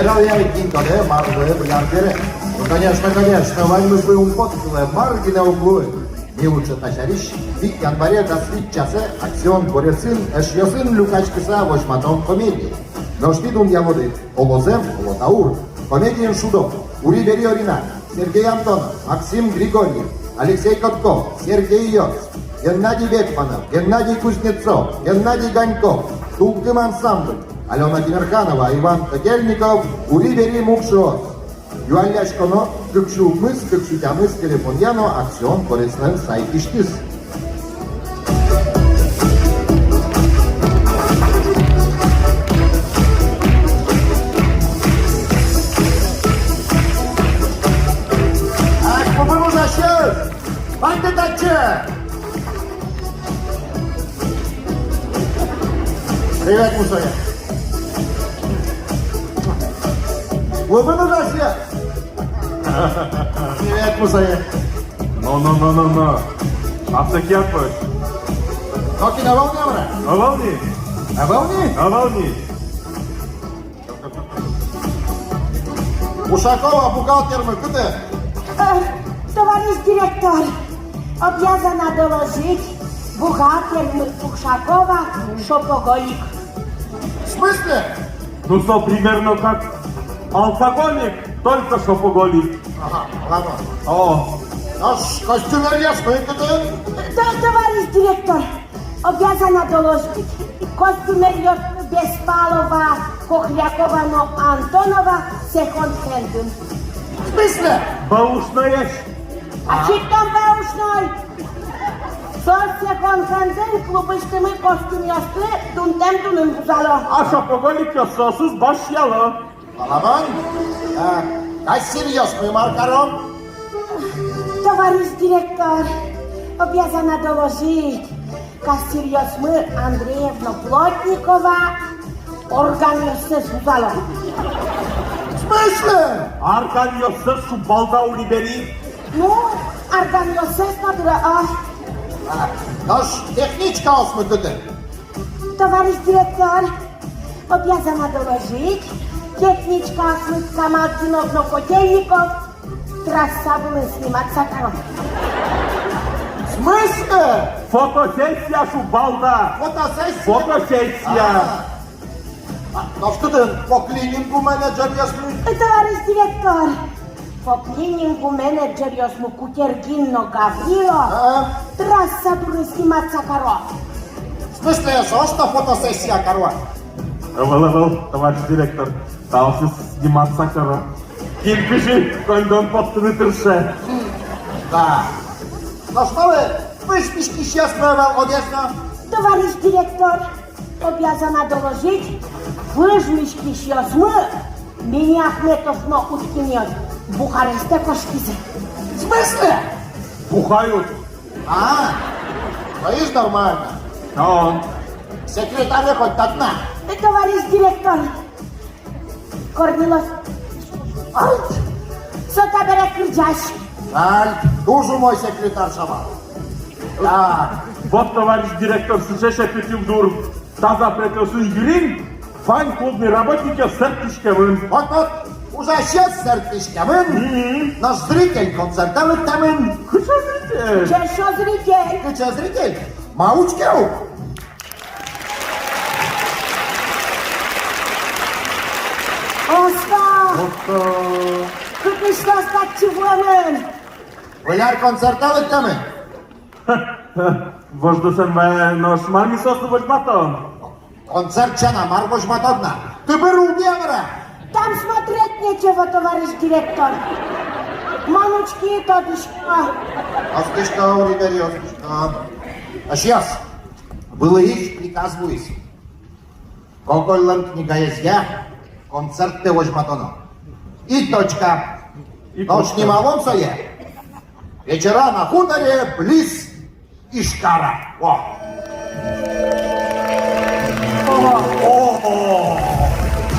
Взял я один коде, марвы, блянкеры. Ну, конечно, вальмы бы умпоткнули, марги на углу. Не лучше тащарищ. В январе до свит часе акцион Борецин, эшьёсын люкачкиса вошматон комедии. Но штидум я воды, Олозем, Олотаур, комедиен Шудов, Ури Бериорина, Сергей Антонов, Максим Григорьев, Алексей Котков, Сергей Йоц, Геннадий Бекманов, Геннадий Кузнецов, Геннадий Ганьков, Тулкым ансамбль, Алена Тимирханова, Иван Котельников, Ури Бери Мукшос. Юаляшконо, Кыкшумыс, Кыкшутямыс, Телефоньяно, акцион Борецлен Сайкиштис. Привет, Мусоя. Глубину Россия. Привет, Мусоя. No. Автоки yapmış. Токи на волне, брат? На волне. На волне? На волне. Ушакова, бухгалтер мы, куда? Товарищ директор, обязана доложить бухгалтер Ушакова шопоголик. В смысле? Ну что, примерно как алкоголик, только шопоголик. Ага, ладно. О, Наш костюмер ясный, куда? Товарищ директор, обязана доложить костюмер Беспалова, Кохлякова, но Антонова, секонд-хенден. В смысле? баушная. А читом беушной? Сос секонд-хенден, клубыштымы костюм ясты, дунтем бузало. А шопоголик ясосuz başlayalım. Балабан? Кассир ясный, Маркарон? Товарищ директор, обязана доложить кассир Ясмы Андреевна Плотникова, орган ясты бузало. В смысле? Arkan yoksa şu balda uliberi. Ну, орган ясты надо, Наш техничка осмы, куда? Товарищ директор, обязана доложить техничка Смытка Мартиновна Котельников, трасса была сниматься там. В смысле? Fotosesya şu balda. Фотосессия? Fotosesya. Ну что ты, по клинингу менеджер ясный? Товарищ директор, по клинингу менеджер Ясму Кутергинно Гаврило, трасса была сниматься коров. В смысле, что фотосессия, корова? Evvel, tоварищ директор, dalsız сниматься кара. Кирпичи, кондон поптыны тырше. Да. Ну что вы спишки счастливо, одежда? Товарищ директор, обязана доложить выжмички Ясмы меня Ахметовна Уткинет, Бухаресте Кошкизе. В смысле? Бухают. Стоишь нормально. О, Секретарь хоть одна. Товарищ директор, Корнилов, что-то берет кричащий. Аль, душу мой секретарь Шабал. Так, вот, товарищ директор, слышишь, Петюгдур, таза претёсын юрин, файн клубный работник с сертишкевым. вот, уже сейчас сертишкамын, наш зритель концертовый тамын. Что зритель? Чешо зритель. Ты че, зритель? Маучкев? Оста, как и что стать чего-мен? Валяр концертовый тамын. Вожду sen ve noş marmi soslu vojmaton. Концерт чана, маргош матодна. Ты беру негра. Там смотреть нечего, товарищ директор. Мамочки и татушка. Оскишка, ребята, оскишка. А сейчас, было их приказываюсь. Когойлан книга есть я, концерт ты вожматоно. И точка. Ночь не малом сое. Вечера на хуторе близ Ишкара. О! Ого!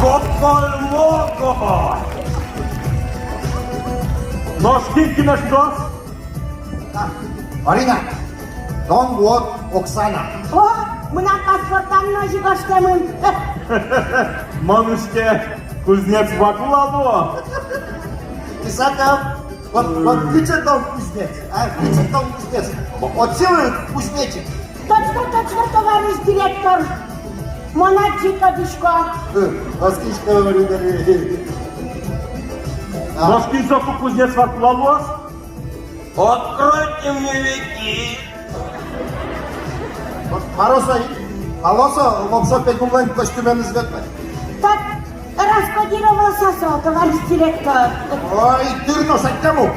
Коколь-лого! Noş kim nаш дос? Марина, Дон вот Оксана. О, мы на паспортам ножи гоштемын. Манушке, Кузнец Вакуладо. Исаков, вот ты че там кузнец? А, ты че там кузнец? Вот целый кузнечик. Точно, товарищ директор. Монатчика Дишко. Воскичка говорит, Москинцовку кузнец Вакуладо. Откройте мне веки. Алоса, лапша пекулайн костюмен изветме. Так, раскодировался сол, товарищ директор. Ой, дырно сайтему.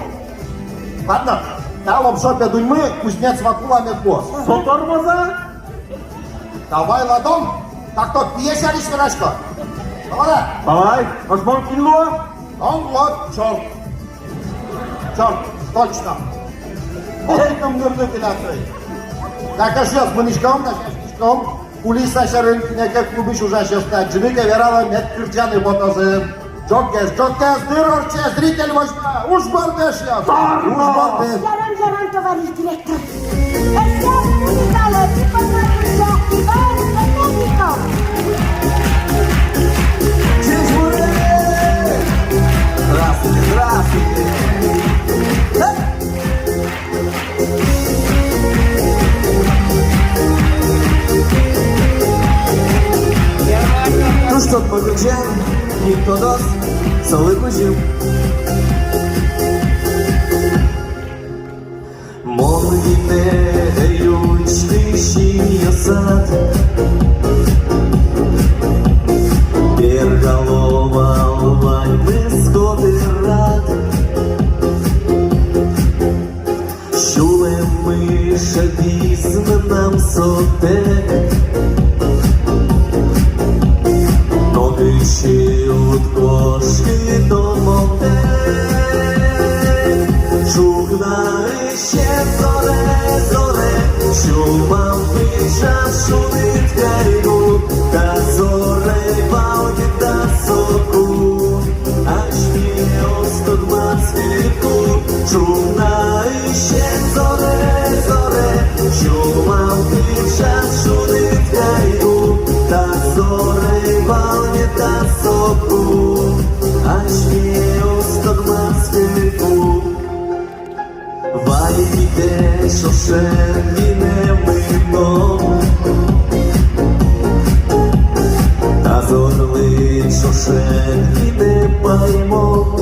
Ладно, да, лапша педуймы, кузнец Вакуламе босс. Сотормоза. Давай, ладон, так то пьеся лишь вирашко. Давай, Давай, возьмем кино. он вот, черт. Черт, точно. Ой, там нырны пилатры. Так, а сейчас мы нишком, Кулиса шарын кинеке клубиш уже сейчас на джиника верала мет кырчаны ботазы. Джоккес, дырорче, зритель возьма. Уж бардеш я. Уж бардеш. Яран, товарищ директор. Эстер, Николай, ты посмотришься. Иван, Энергиков. Здравствуйте. Ну что, погружаем, никто дос, целый кузим. Молодine ючти щиня сад, Перголова лвальми сходи рад. Чули ми шагізм нам сотек, ноги чують кошки до мотек. Чугна ще зоре, чувам пиша шумить та зоре валки та соку, аж мій осток масвіку. Чугна ще зоре, чувам пиша шумить та зоре валки та соку, аж мій осток масвіку. Вайде, що шервіне мимо, та зорли, що шервіне паймо.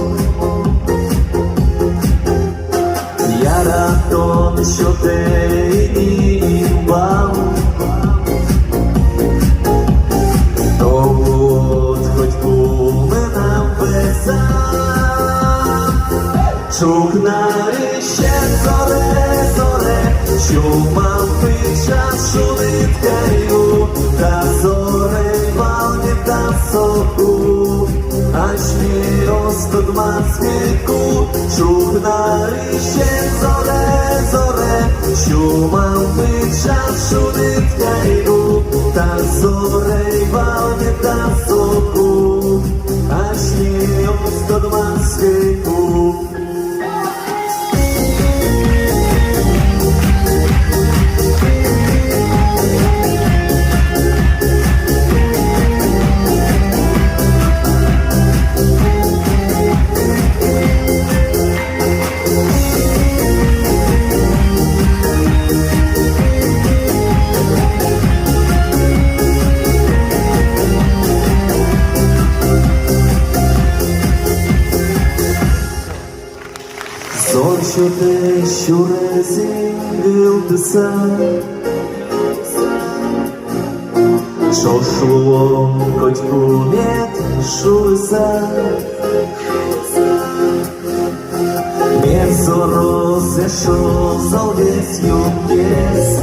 Я радон, що день імбав, то от хоть були нам беза. Чугнари ще зоре, чумам пиша шумить гаю, та зоре валки та соку, аж мій осток масвіку. Чугнари ще зоре, чумам пиша шумить гаю, та зоре валки та соку, аж мій осток масвіку. Що те, що резингил тиса, що шло котьку нет шулиса, М'ясо розе, що залдесь юкес,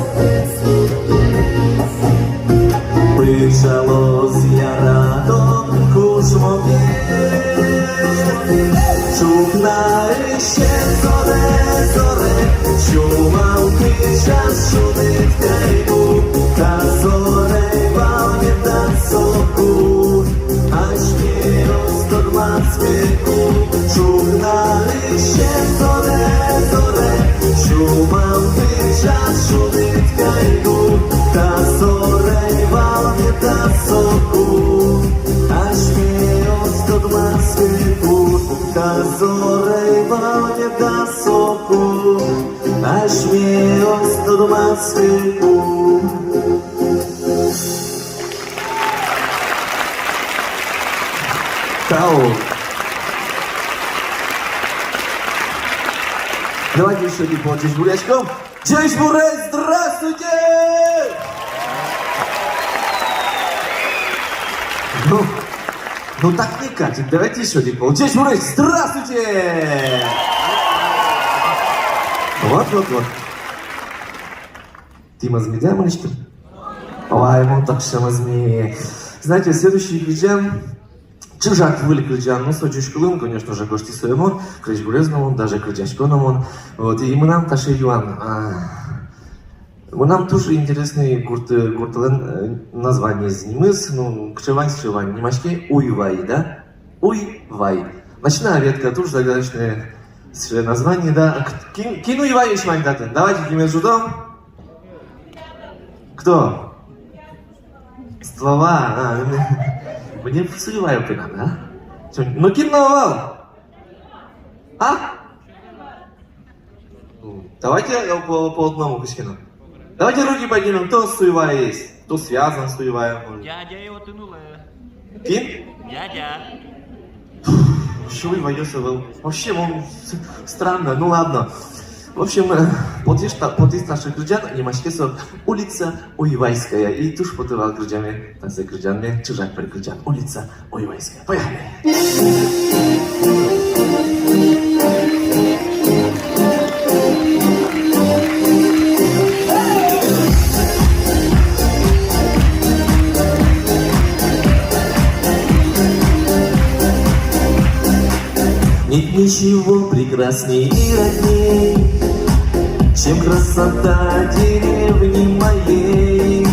Причало з ярадом кушмоке. Чугна ще зоре, чував час шумить гайку, та зоре валки та соку, аж мій осток масвіку. Чугна ще зоре, чував час шумить гайку, та зоре валки та соку, аж мій осток та зорей волне до соку, аж мне остуд Москву. Тау. Давайте еще не получишь бурячком. Честь Бурей, здравствуйте! Ну так не катит. Давайте еще не получишь Бурей, здравствуйте! Вот. Тима Змея, мы что? Ой, ему так все возьми. Знаете, следующий гриджан, чужак вылек гриджан, ну, сочечкулым, конечно же, гости своему, кричбурезнову, даже кричачконому. Вот, и мы нам таши юан. Мы нам тоже интересные гуртален названия знимыс, ну, кшевань, немашки, уйвай, да? Уйвай. Ночная ветка, тоже загадочное название, да? Кину Ивай Ишмань датын. Давайте кимес жудом. Кто? Слова, мне всливаю пина, да? Ну киновал! А? Давайте по одному кускину. Давайте руки поднимем, кто с Суевая есть, кто связан с Суеваем. Дядя его тянула. Ким? Дядя. Что вы войдете? Вообще, он странно, ну ладно. В общем, поти старших граждан, немашки са улица Уйвайская. И туш потывал гражданами, так за гражданами, чужак перед граждан. Улица Уйвайская. Поехали! Нет ничего прекрасней и родней, чем красота деревни моей.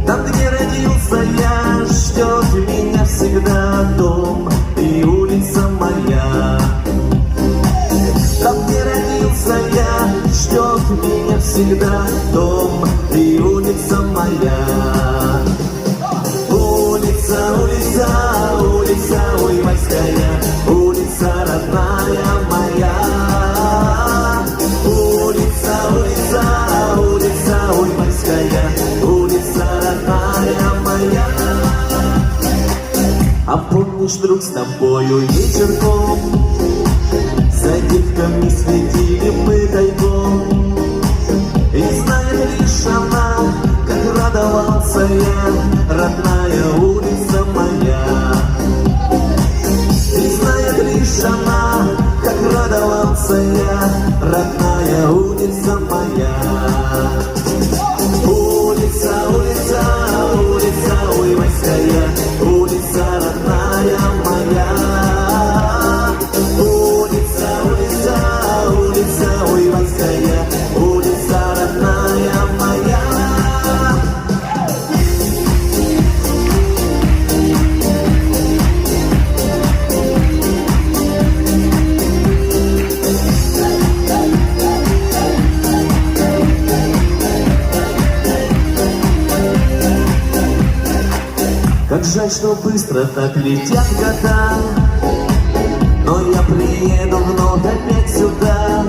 Там, где родился я, ждет меня всегда дом и улица моя. Там, где родился я, ждет меня всегда дом и улица моя. Улица Уйвайская, улица родная моя. Улица Уйвайская, улица родная моя. А помнишь, друг, с тобою вечерком за девками светили мы тайком? И знает лишь она, как радовался я, родная улица моя. И знает лишь она, как радовался я, родная улица моя. Улица Уйвайская, улица родная моя. Улица Уйвайская, улица родная моя. Как жаль, что быстро так летят года, но я приеду вновь опять сюда.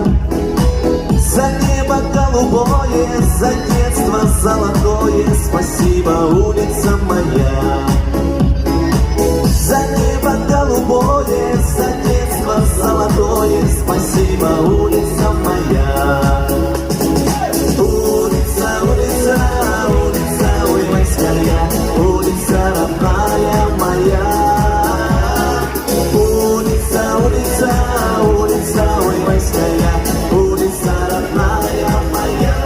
За небо голубое, за детство золотое, спасибо, улица моя. За небо голубое, за детство золотое, спасибо, улица моя. Улица Уйвайская, улица родная моя. Улица Уйвайская, улица родная моя.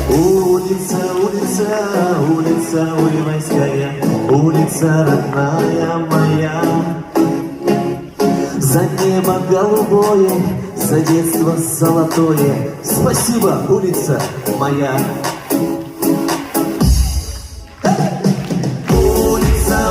Улица Уйвайская, улица родная моя. За небо голубое, за детство золотое, спасибо, улица моя. Улица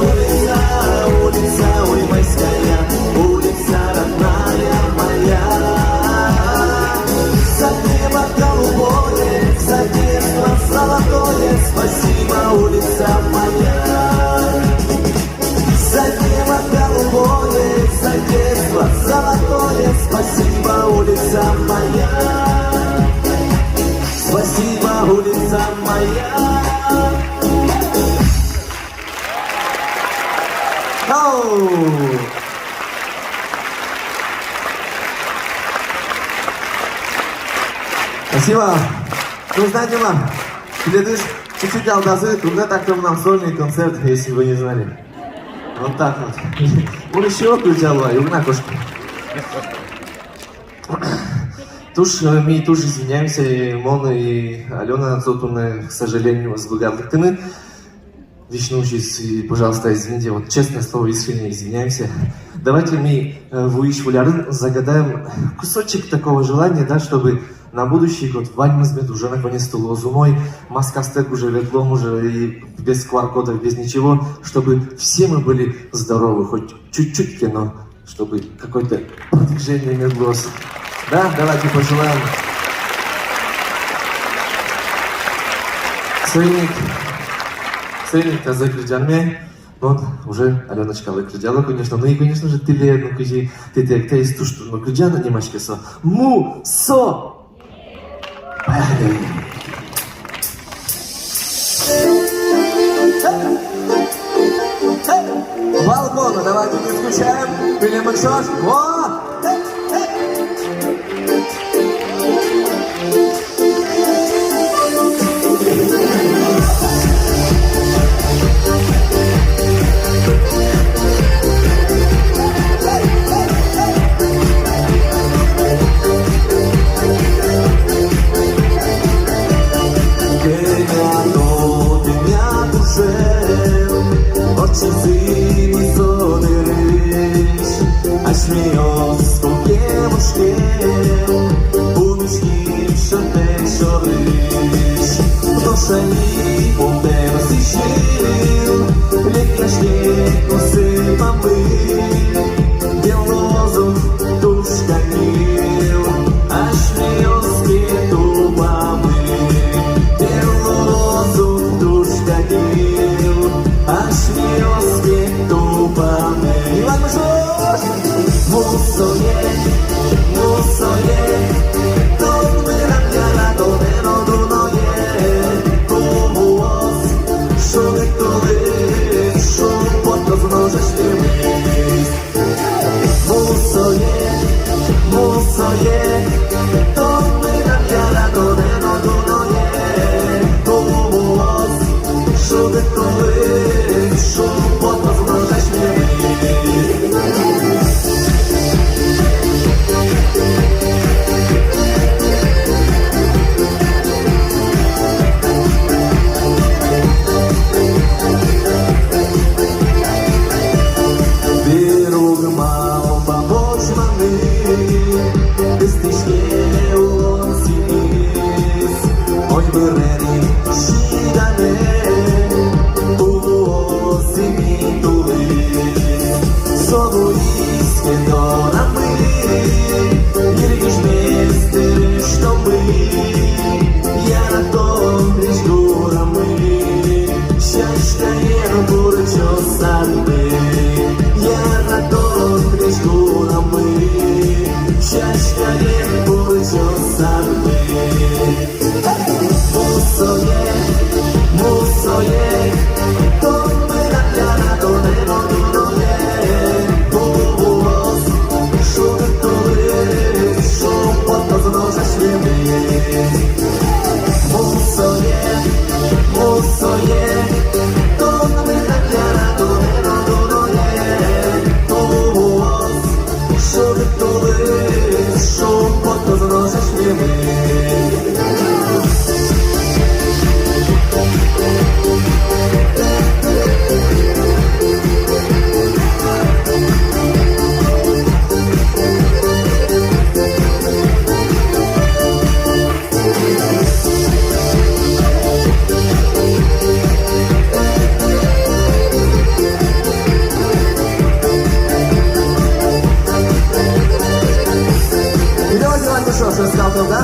Ау! Спасибо. Ну, знаете, мам, глядишь, чуть-чуть алдазы, туда так там нам сольный концерт, если вы не знали. Вот так вот. Он еще включал, и на кошку. Туж, мы тоже извиняемся, и Мона, и Алена Цотуна, к сожалению, с Благодатными. Вишнучись, и, пожалуйста, извините, вот честное слово, искренне извиняемся. Давайте мы в Уишвулярын загадаем кусочек такого желания, да, чтобы на будущий год Вальмазмет уже наконец-то зимой, Маскастек уже ветлом, уже и без QR-кодов, без ничего, чтобы все мы были здоровы, хоть чуть-чуть кино, чтобы какое-то продвижение медлось. Да, давайте пожелаем. Сойник закрыджанме. Вот, уже Аленочка выкрыджала, конечно. Ну и, конечно же, ты лед, ну кажи, ты есть ту, что, ну, крыджана немашки со. Му-со! Поехали! Балкона, давайте не скучаем. Пилим шош. Во! Śmiejąc po kiemu umyślił się ten szoryś. Proszę mi potem zisił, jak ja śniegu sypamy. Białozów duszka nił, a śmiejąc tu mamy. Białozów duszka nił, a śmiejąc tu mamy. Musoje, to wyrabiala do neno como os, szumie który, szum pod to znoże śpiewy. Musoje, to wyrabiala do neno como os, szumie który, szum pod to znoże śpiewy.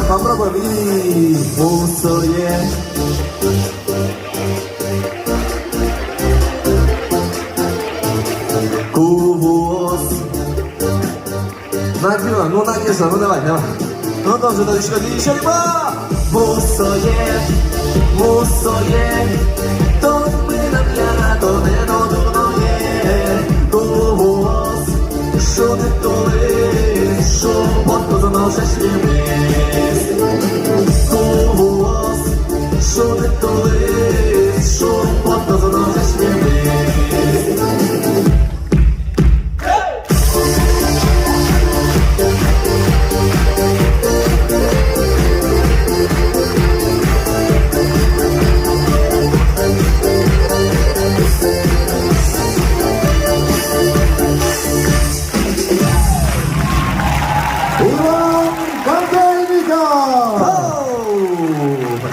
Попробуем и мусоре. Кувос. Надюра, ну Надюша, ну давай. Ну тоже, да еще либо. Мусоре, то мы нам яра, то не,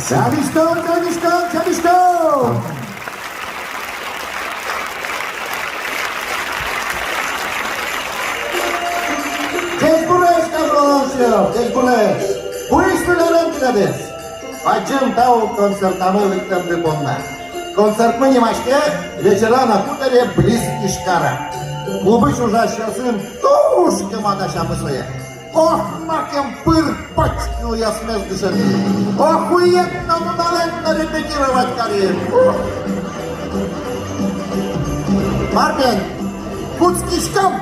Çavişton, çavişton, çavişton! Tez buraya çıkarılan tez buraya. Bu işbirlerin dileriz. Acım tau концертамы виктор Бонна. Концерт мы не мачке, вечера на хуторе близ Ишкара. Клубы чужащасын тушкам адашамысые. Ох, макем пыр почкил я смес дышать. Охуенно мудаленно репетировать карьеру. Марбен, будь кишком.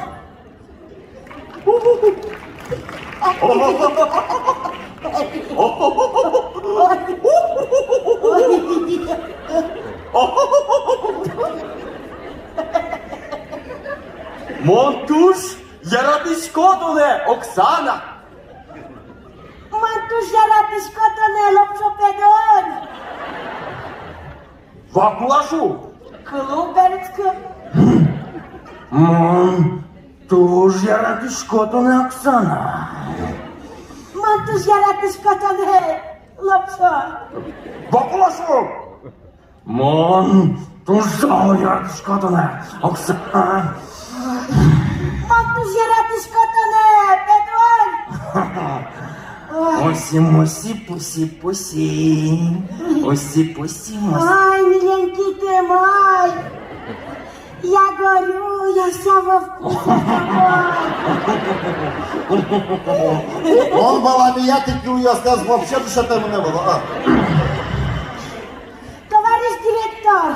Монтуш, Ярадишкотоне, Оксана. Mântuș Iaratiscotone, Lopșopedon! Вакулашу. Cluberțcă! Монтуш, Ярадишкотоне, Оксана. Mântuș Iaratiscotone, Lopșo! Вакулашу. Монтуш, Ярадишкотоне, Оксана. Mântuș Iaratiscotone, Pedon! Оси, моси, пуси, пуси. Оси, пуси, моси. Ай, миленький мой! Я горю, я вся во вкусе тобой! Он балами тыкнул, я сказал, вообще дышать ему не было. Товарищ директор!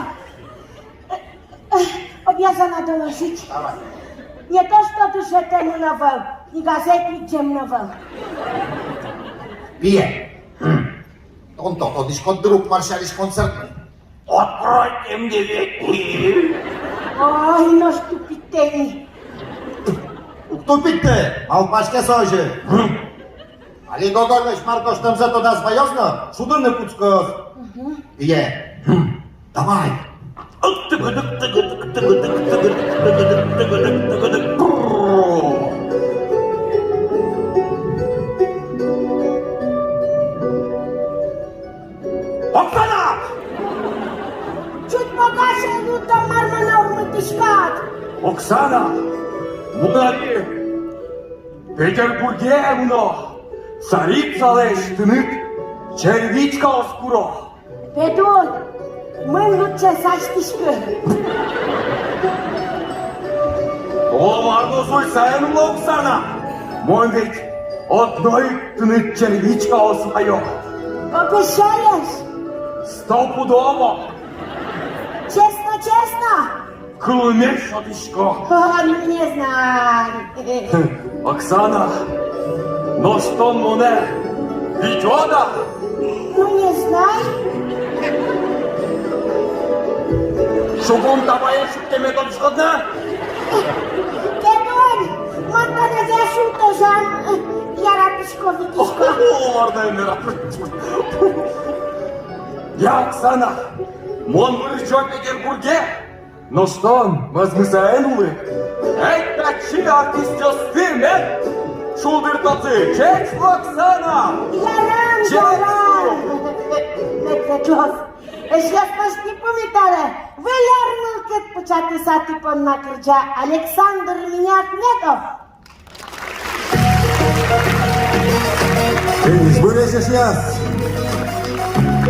Обязана доложить. Давай. Не то, что дышать ему навал, не газетник чем навал. Bine. Он дишкот друг маршалиш концертный. Откройте мне двери. Ой, ну что питей! Тупик ты, алпашке сожи. Али Гогольевич Маркош там зато да своёзно, шудырный пуцкос. Бие. Давай. Оксана! Чуть погашен, ну там мармана урмытышкат! Оксана! Мудари! Петербурге муно! Царица лештынык! Червичка оскуро! Pedon, мы лучше саштышкы. Олмарно суйсайын Оксана! Мой ведь одной тынык червичка освое! Обещаешь? Стопудово! Честно, честно? Клумеш одышко! Ну не знаю. Оксана! Но что моне? Вичода! Ну не знаю. Шугун табаешь теме дочкодна? Pedon, мanta не зашел тожан. Яратышко, витышко. Я, Оксана, мон вырычу в Петербурге, но что он, возмысаэнулы? Это чи артистёстырме? Шулдыртоцы, честь, Оксана! Яран, Честно. яран. Медведёс, сейчас почти помитали. Вы ярнул кет почати сати пон на кырджа Александр Минахметов. Mecbure yaşayacağız.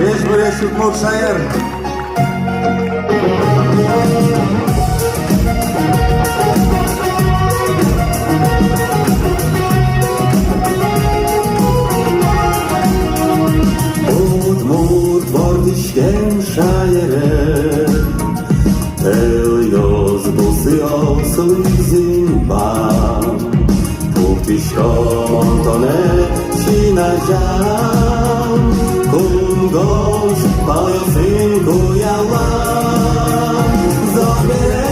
Mecbure şutmur şair. Udmur bordişken şaire El yoz busi olsun izin var Pukişkom tone şinacam Kungos payosin kuyalam Zobere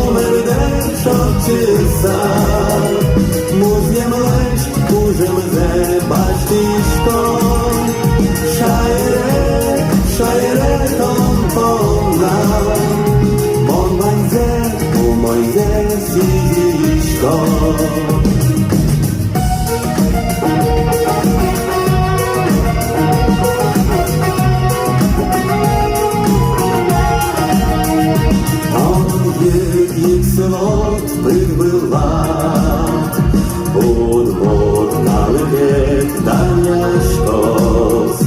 omerde şokçısa Muzjem leş kuzemze baştişkom Şaire tomponam Mon moyze sizişkom їх село прибила, подводкали геть даняшкос,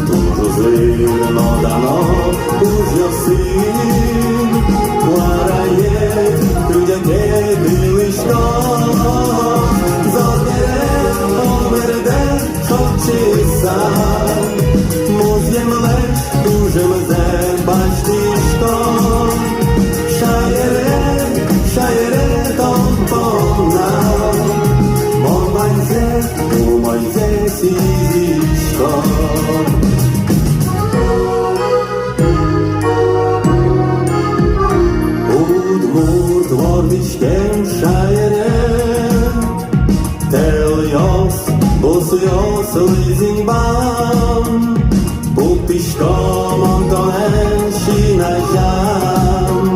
дуже зирно дано уже син, кларає людяке білишко, зодере померде шовчиса, музєм леч дуже мзе бачтишко, шаєре томпона, мойзе сізічко. Udmur dvordiškem šajerem, Telios, busios lizingbam, Pupiškom ontonen šinažam,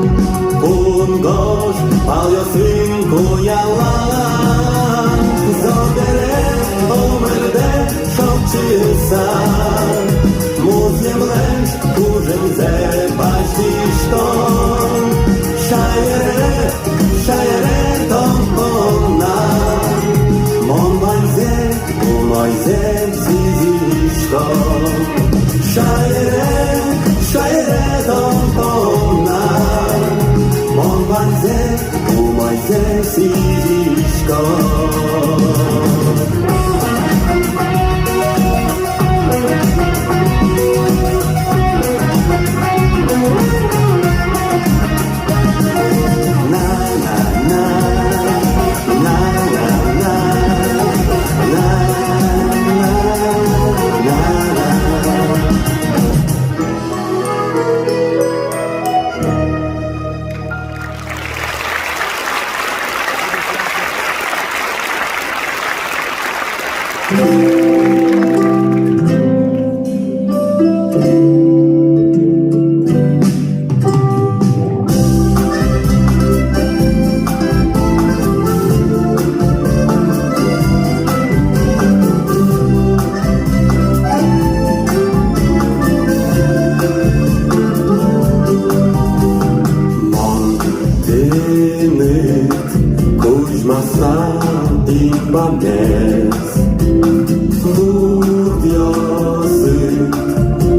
Pungoš, paljosinku jalan, Zodere, omerde, šopčisa, Muzjem lenč, kužem ze baštiškom, Şaire tompona, mon mojze sizişko. Şaire tompona, mon mojze sizişko. Kuźmasa imbanes, burdiosy,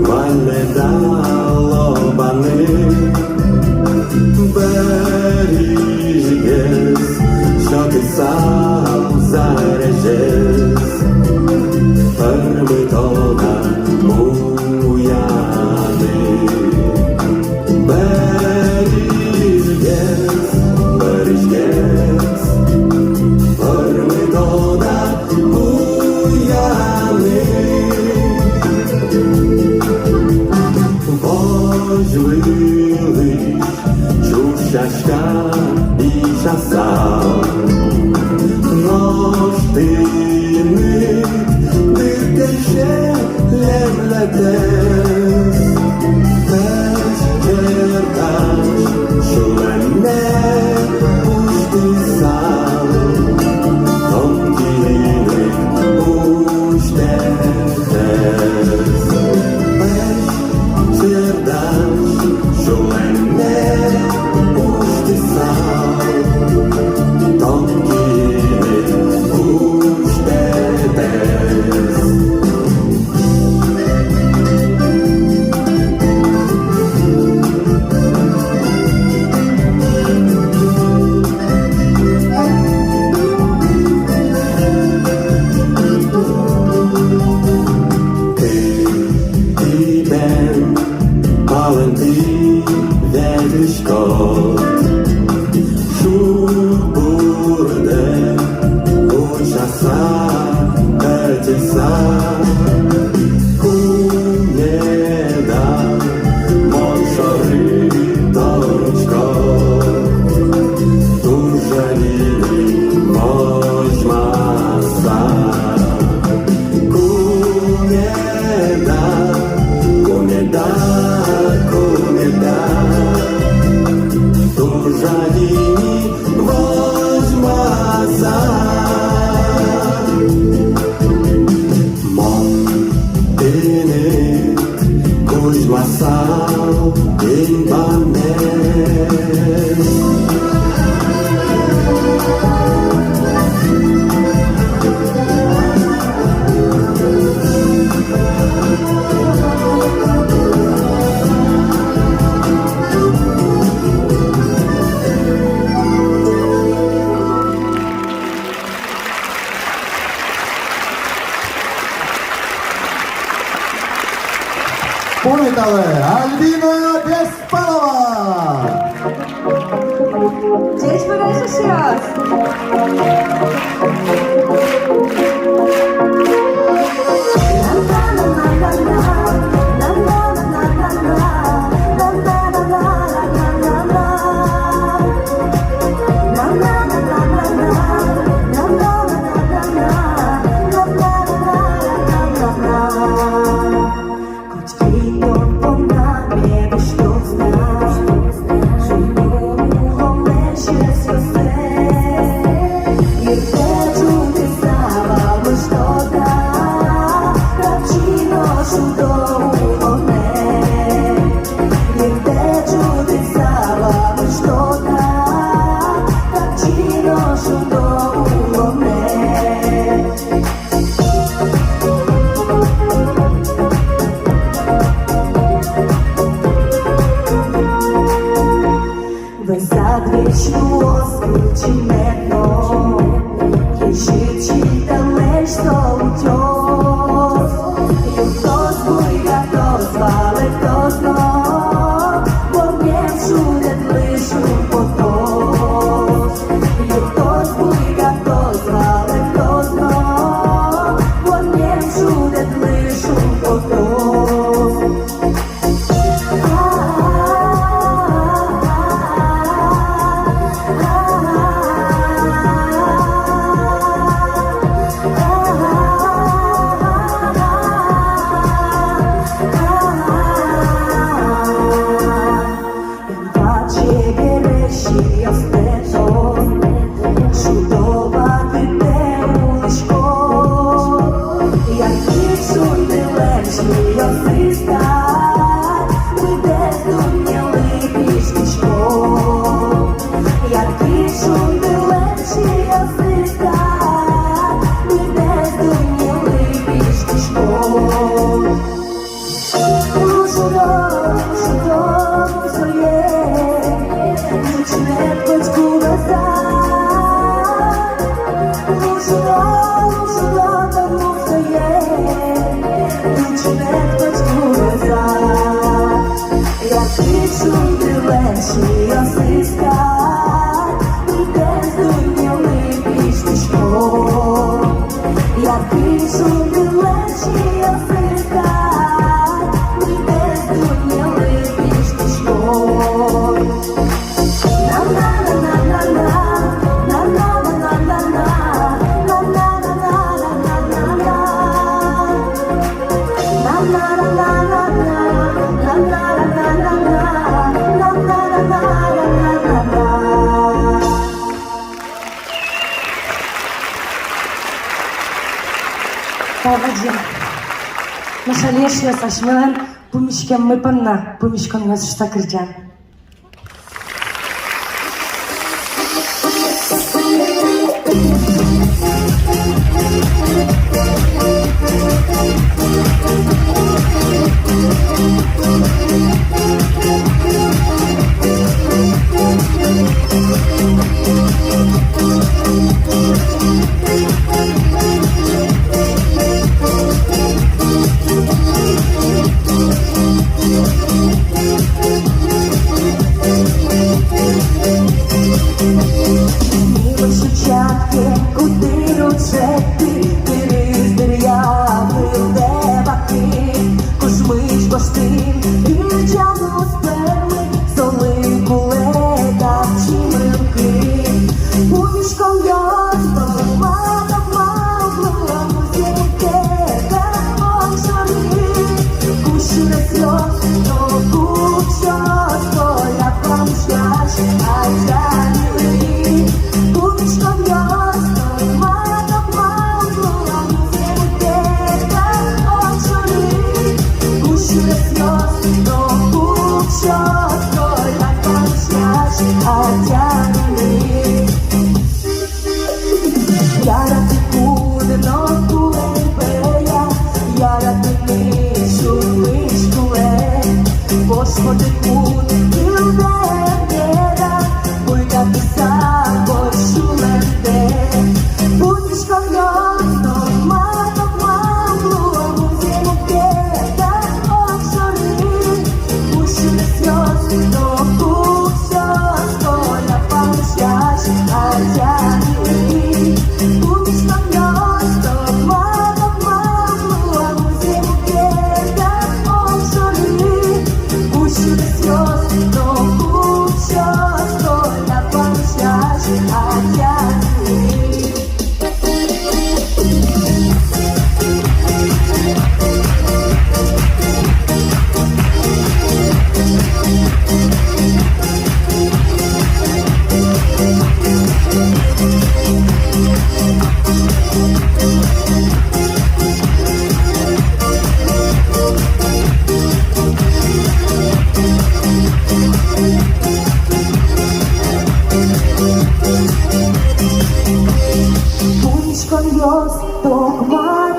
valedalobany, beriges, šokisau zarežes, permitoda mujany. Beriges, permitoda mujany. Возьмили чущашка і часа, ноштини дитяче лемлетес, теж черкаш, що мене пустисав, тонкіни пуштетес. Чердаш, що мене пустисав, Можеш раз? Наша Лешия Сашмелен, помишкем мы панна, помишком нас штакрджан. Punčko jos, tokma,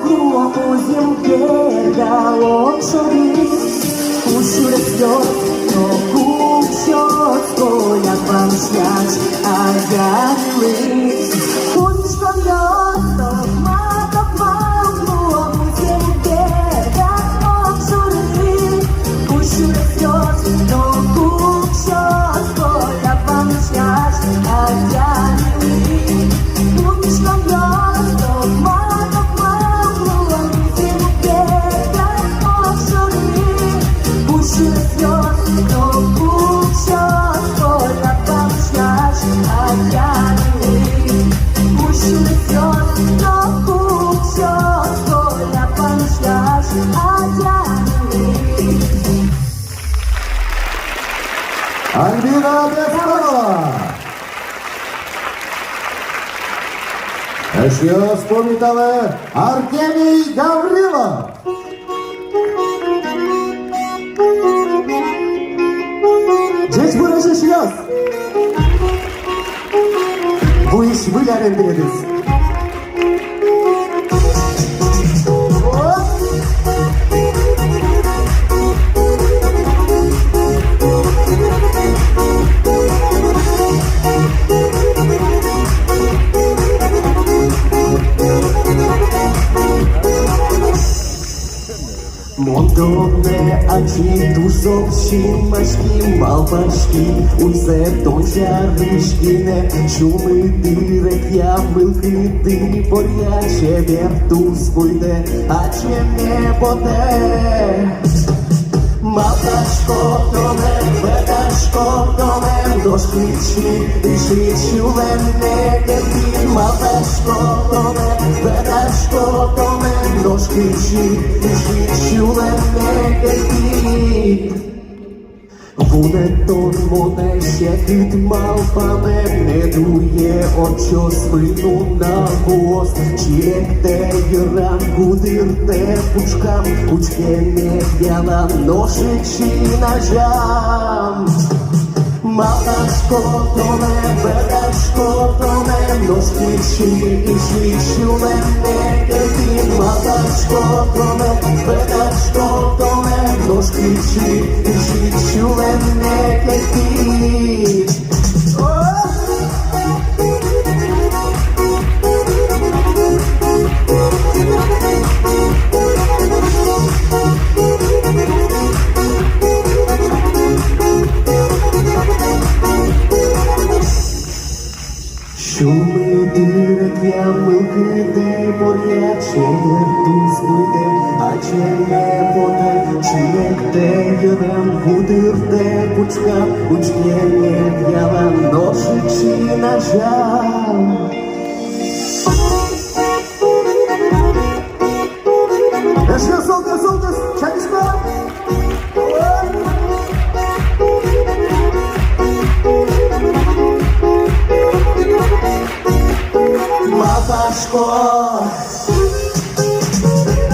vruo uzjem berga očori. Ušure sjos, no kućos, kolja vam šljač, a jarili. Punčko jos, tokma, vruo uzjem berga očori. Ušure sjos, no kućos, kolja vam šljač, a jarili. Альбина Беспалова. Еще вспомнитали Артемий Гаврилов. Здесь выражешь яс. Bu iş bu yerindeniz. Montone acı tuzok şimaşki malpaşki Uyse tonca rışkine Şumy direk ja mylky ty Porjacie wiertus pójdę A ciemnie potem Maltaško tome, do šlični I šličujem nekedy Maltaško tome, do šlični I šličujem nekedy Вунетон моне щекит малпане Не дує очо спину на хвост Чиекте йрам гудирте пучкам Пучке не вяла ношичи ножам Малашко томе, ношичи и шичулем некети Малашко томе, ношичи и шичулem некети Шуми дирек я милкиди, поряче вертус буде, а че не буде, чиекте йдем гудирте пучка, пучке не в'яла ношичи ножам. Еще солдат, чайничка.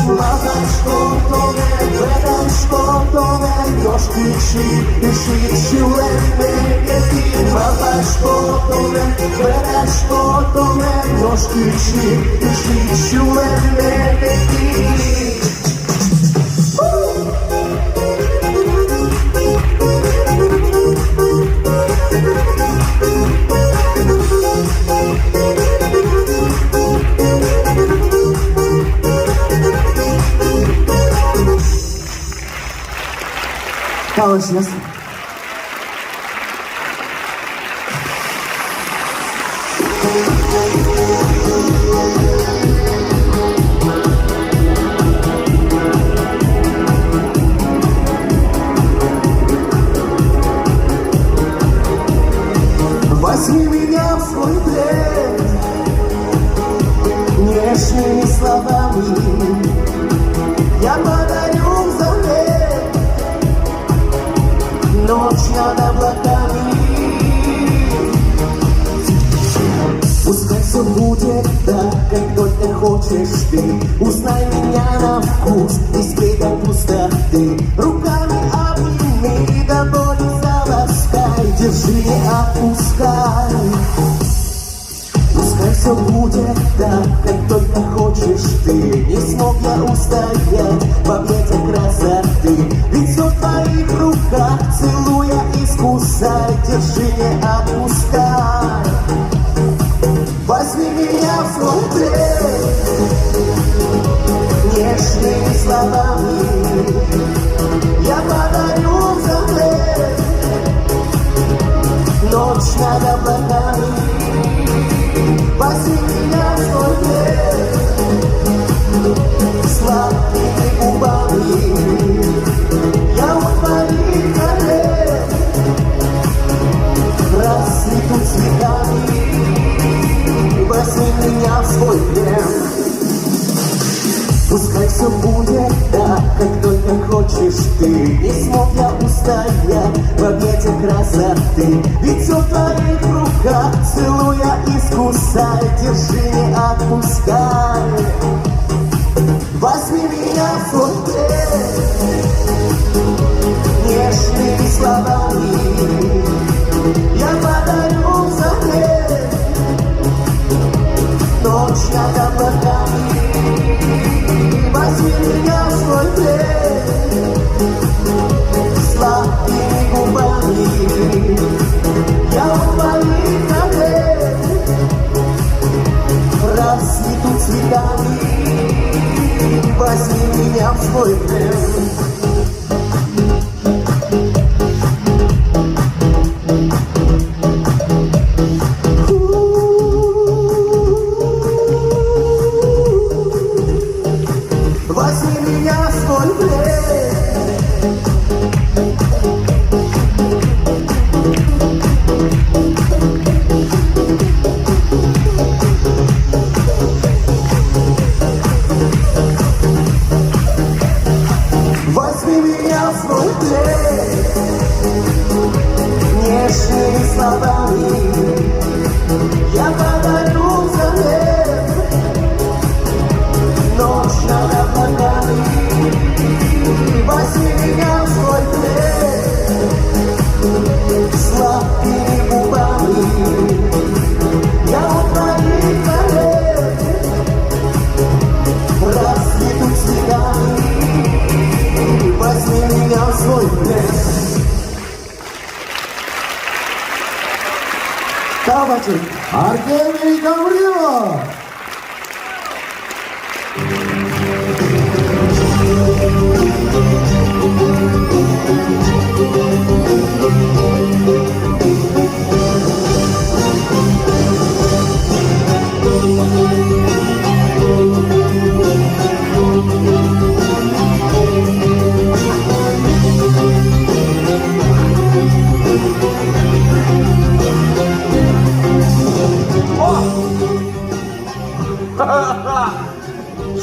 Maltaško tome, još kiči I šičulem neketi Maltaško tome, još kiči I šičulem neketi Kalışınız. Возьми меня в свой плен Нежными словами Я подарю взамен Ночь над облаками Пускай все будет так, как только хочешь ты Узнай меня на вкус и спей до пустоты Руками обними, до боли заласкай Держи держи, не отпускай. Пускай все будет так, как только хочешь ты. Не смог я устоять в объятиях красоты. Ведь все в твоих руках, целуя, искусай. Держи, не отпускай. Возьми меня в свой плен нежными словами. Я подарю взамен ночь над облаками. Возьми меня в свой плен сладкими губами. Я у твоих колен расцвету цветами. Возьми меня в свой плен. Пускай все будет так, как только хочешь ты. Не смог я устоять в объятиях красоты. Ведь все в твоих руках, целуя, искусай. Держи, не отпускай. Возьми меня в свой плен нежными словами. Я подарю взамен ночь над облаками. Возьми меня в свой плен сладкими губами. Я у твоих колен расцвету цветами. Возьми меня в свой плен. Артемий Гаврилов!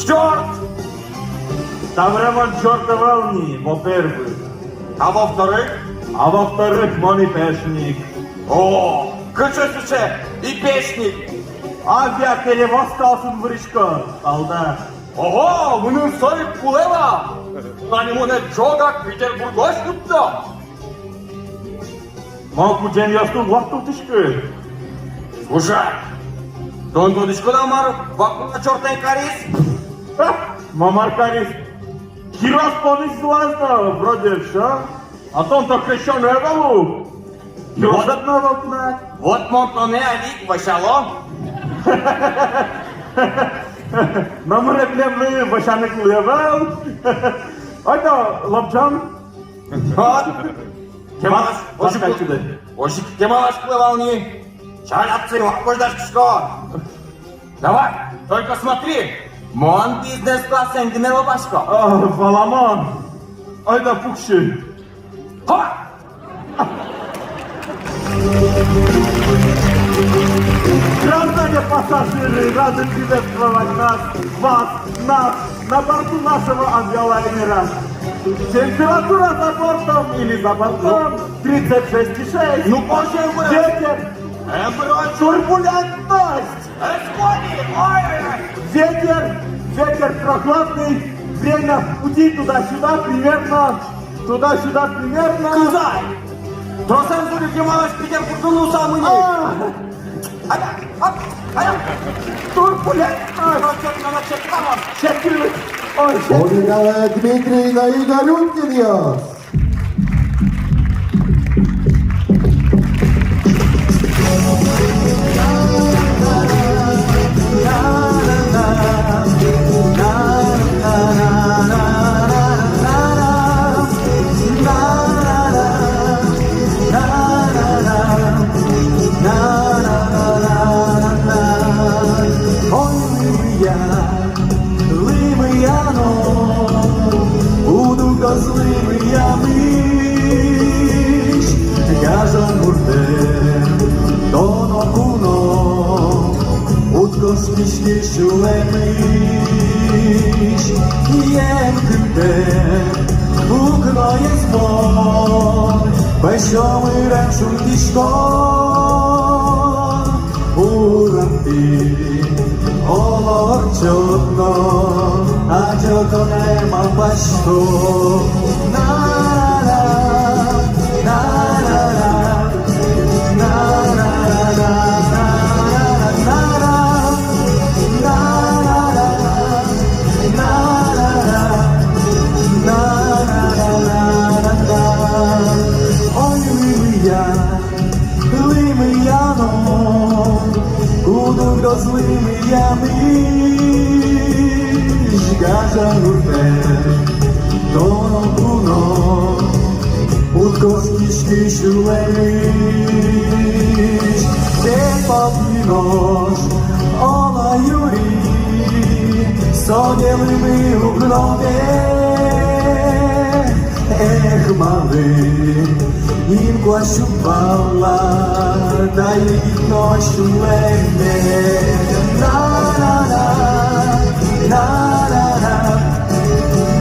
Черт! Там ремонт черта волны, во-первых. А во-вторых? А во-вторых, манипешник. О, кычы-сычы и пешник. Авиаперевоз kalsın вричка, алда. Ого, мұның сойып кулева. Нани мұны джогак Петербургош күпті. Малку ден ясту вақту тишки. Слушай, Дон Дудочку Мар, вакуумна черта и карис. Мамар карис. Хирос понис злазна, вроде все. А тон-то еще не было. Хирос одного знать. Вот Монтоне Алик Вашало. Нам реклемы Вашаник Левел. Это Лапджан. Вот. Кемалаш, Ошик Кемалаш плывални. Чаляпцы, пождашь что? Давай, только смотри. Мон бизнес-класс эндинева башко. Фаламон. Это Пукши. Ха! Граждане пассажиры, рады приветствовать вас на борту нашего авиалайнера. Температура за бортом или за бортом 36,6. Ну, позже вы. Ветер. Турбулентность. Ветер прохладный. Время пути туда-сюда примерно. Куда? Тросан зурик ямалаш Петербург'un usamını. Aya. Dur Bulet. Tamam. Şekillik. Oy. Победила Дмитрий Наигорюк Кирьос. Буду козлими ямиш, кажам бурте, тоно куно, уткошнишки шулемиш, jem күнте, укно езмон, бешомы ремшун тишкон, уранти, olor çotno, acoko nema paşko. Na na na na na na na na Zlými jamíš, gažanurte, tono puno, udkostišky šulemíš, tepatinoš, ona juri, sodelými ugnove, malý, im guašuvala, daj nošu lene, na na na, na na na,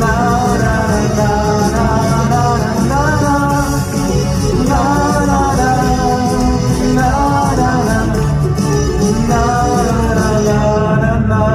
na na na, na na na, na na na, na na na, na na na.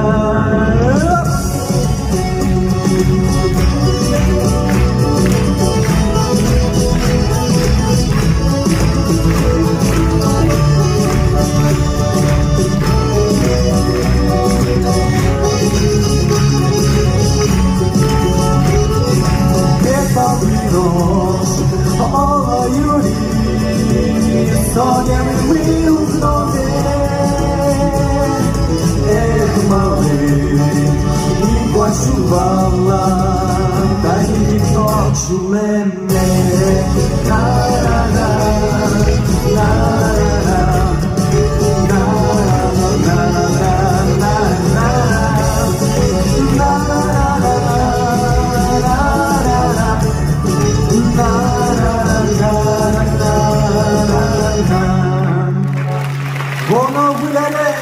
Воно виляне,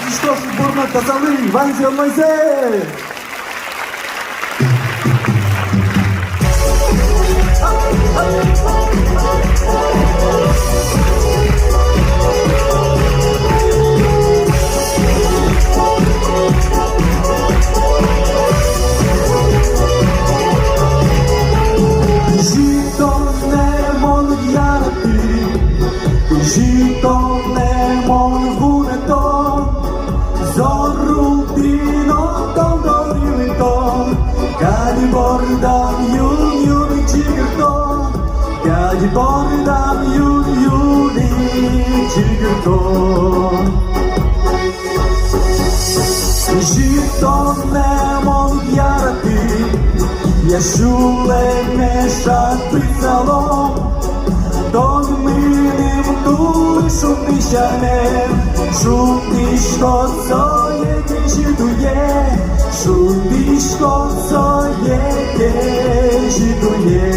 і що ж бурно казали, Ванзі Мойзе! Жито не мон ярти, жито не мон вунето, зорултино тондорилито, кади бордам юн юни чигирто, кади бордам юн юни чигирто. Жито не мон ярти, Яшуле мешат прицелом, Don minim tu szumniesianem, szumniszko co jeździduje, szumniszko co jeździduje.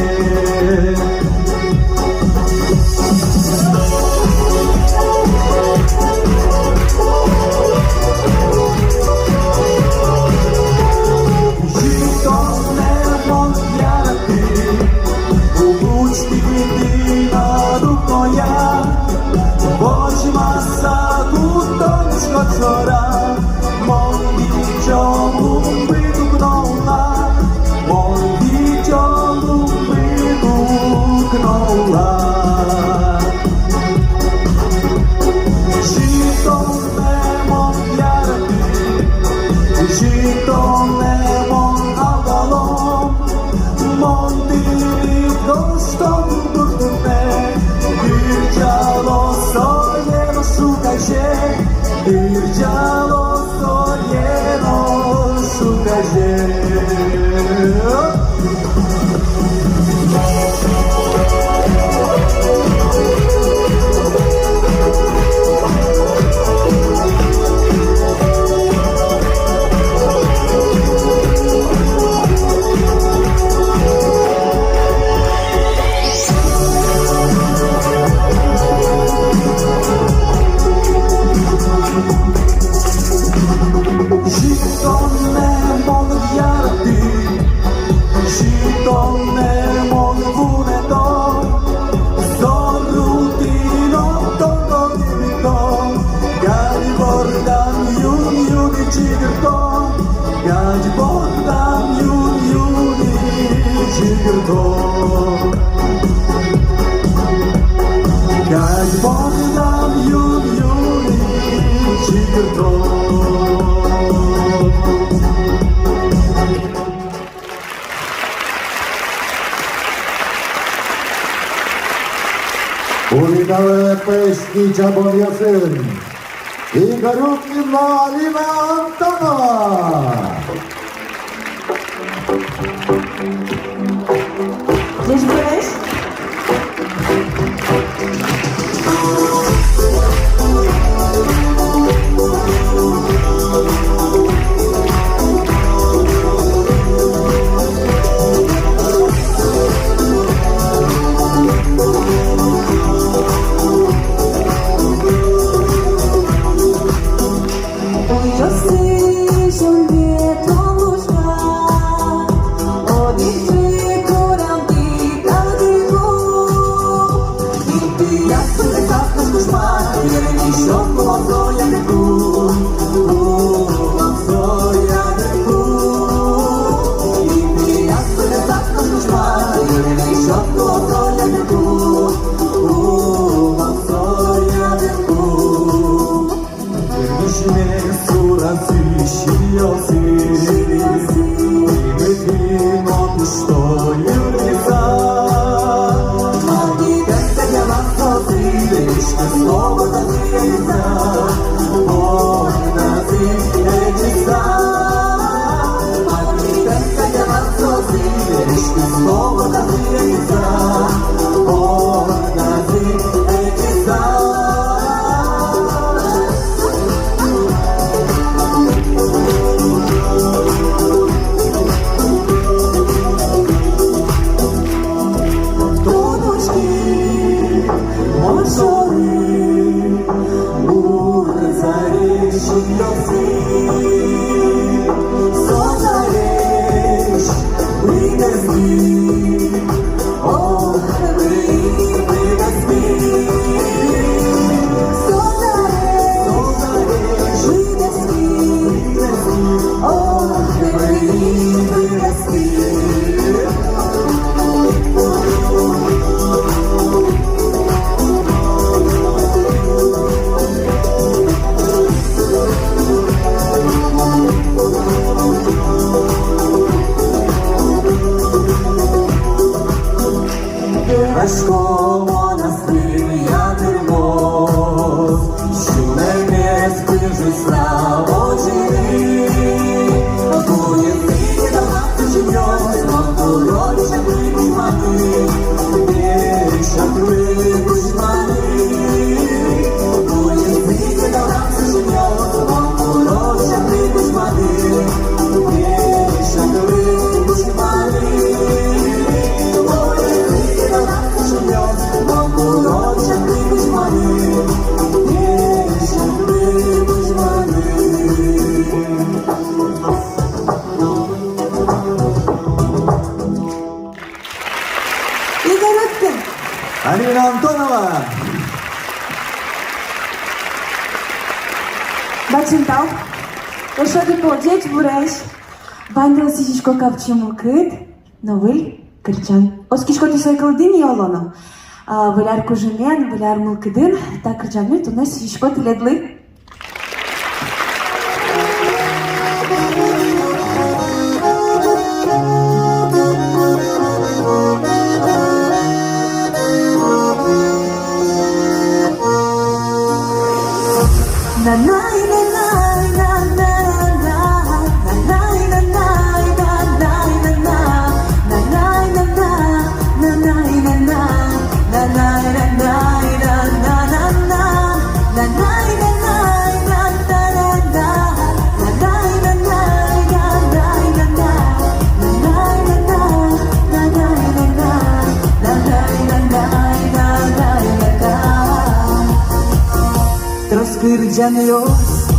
Cora, mon dicio lumbidu gnola, mon dicio lumbidu Irđalo sorjeno šukaže. Увидала песня Боньясын. Игорюкина Алина Антонова. Deci Bureș? Alina Antonova! Bacintau, așa de pogeți Bureș, bandel sijiško kapčimu kit, novil, Kırçan. Oskiško tisoj kaldin yolono. Valyar kujumen, valyar mulkidin, ta Kırçanı tuna sijiško tiledli. Kırcanıyor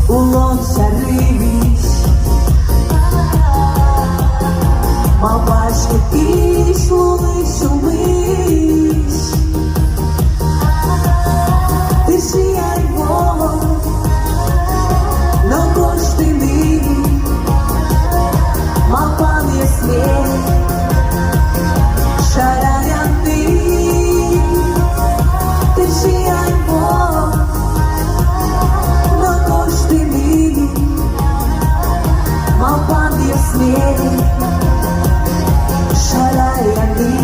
ulon şarış Ma başka iş uluş uluş Dışı yarvo No koştu mi Ma pan je smijeh Šarajan mi Dışı yarvo Малпан je smijeh Šarajani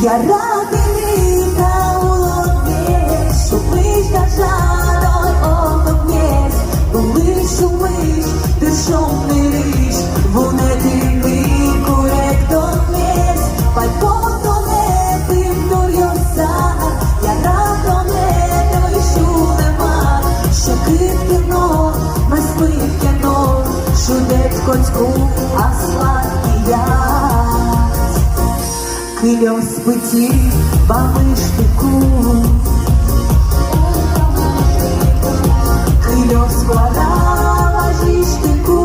Ja radim da ulodneš Uliš da žadoj odobnjes Uliš Držom miriš Vuneti mi kurek dodnjes Pa potom ne tim durjo sad Ja radom ne dojšu nema Šakritjeno Масликяно, шудет коцьку, а сладкий яд. Кильом спиті, бабиштику, Кильом складала жіштику,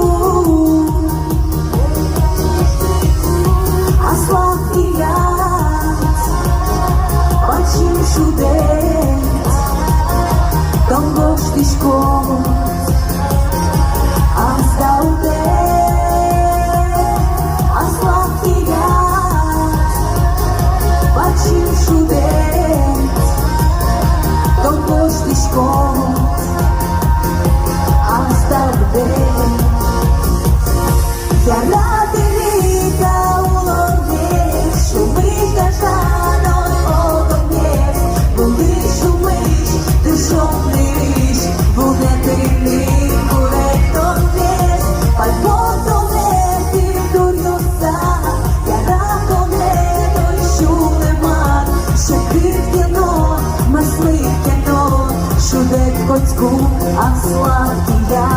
а сладкий яд. Бачим шудет, там гоштишко, Я радий та уловиш, шумиш та жаной одобнєш, будиш, шумиш, душом нириш, буде ти мій куректор нєш, пальбото не ти дурнюса, я радо не дойшу нема, ще крихтяно, масликяно, шудек коцьку, а сладкий я.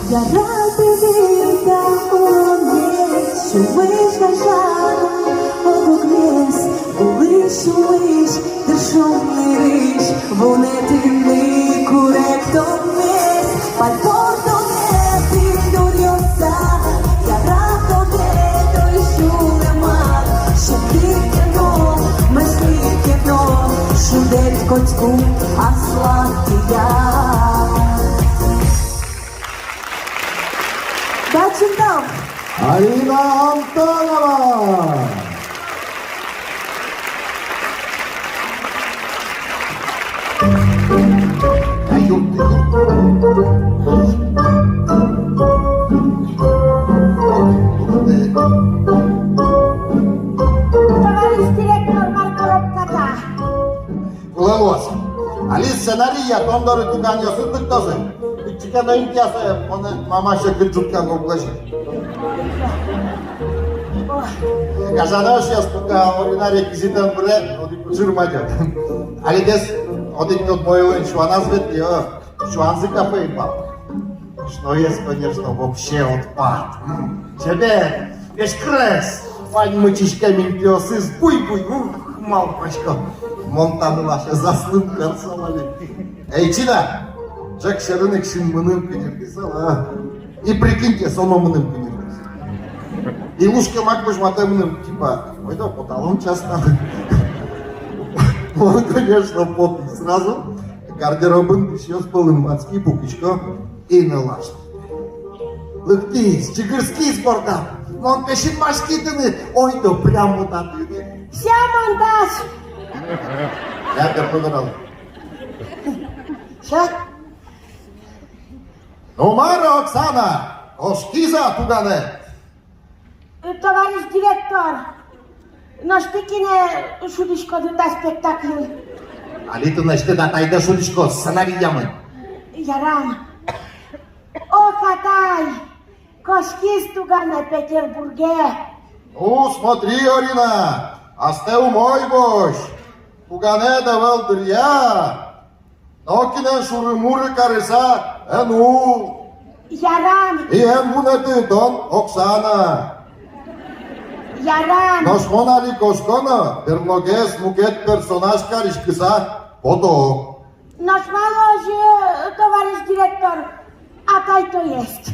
Я радий та уловиш, шумиш та жаном одогнєш, шумиш, дишом нириш, вунети ми куректом нєш, пальпорто не піддурьоса, я радо не дойшу нема, що крикяно, месликяно, шудет коцьку, а сладкий я. Дачим там! Алина Антонова! Товарищ директор Марко Робката. Улалос. Али сценария тондору туганьосын тыктасы. Чикана имтиясы, оны мамаша кыджуткан оглажи. Казана сейчас пока ординария кизитан бре, оди кучурмаджа. Али дес, оди тот боевой шуаназвет, шуанзы кафе и пап. Что есть, конечно, вообще отпад. Тебе, весь крес, пань мычишками имтиясы, буй-буй, малпачка. Монтанулаша заслын карсалали. Эй, Чина! Джек Шерынек шинмыным кенеркесал, а? И прикиньте, сономыным кенеркесал. И лушка макбыш матемным, типа, ой да, поталон часто. Он, конечно, потный сразу. гардеробын все сполымацкий пукичко и налаш. Лыктись, чигырский спорта. Он кашин машкитыны, ой, то прям вот оттыны. Вся монтаж. Я перпугорал. Все? Ну, Мара, Оксана, ошкиза тугане. Товарищ директор, но штыкине шудишко дута спектакль. Али ты начни да тайда шудишко, сценариямы. Ярам. О, Хатай! Кошкиз тугане Петербурге. Ну, смотри, Орина, асте умой бош. Тугане давал дырья. Нокинен шуры-муры карыса, ну. Ярам, И мунеты дон Оксана. ярам. Ношмон али кошкона, пермогес мукет персонаж каришкиса, фото. Наш моложе, товарищ директор, Атай то есть.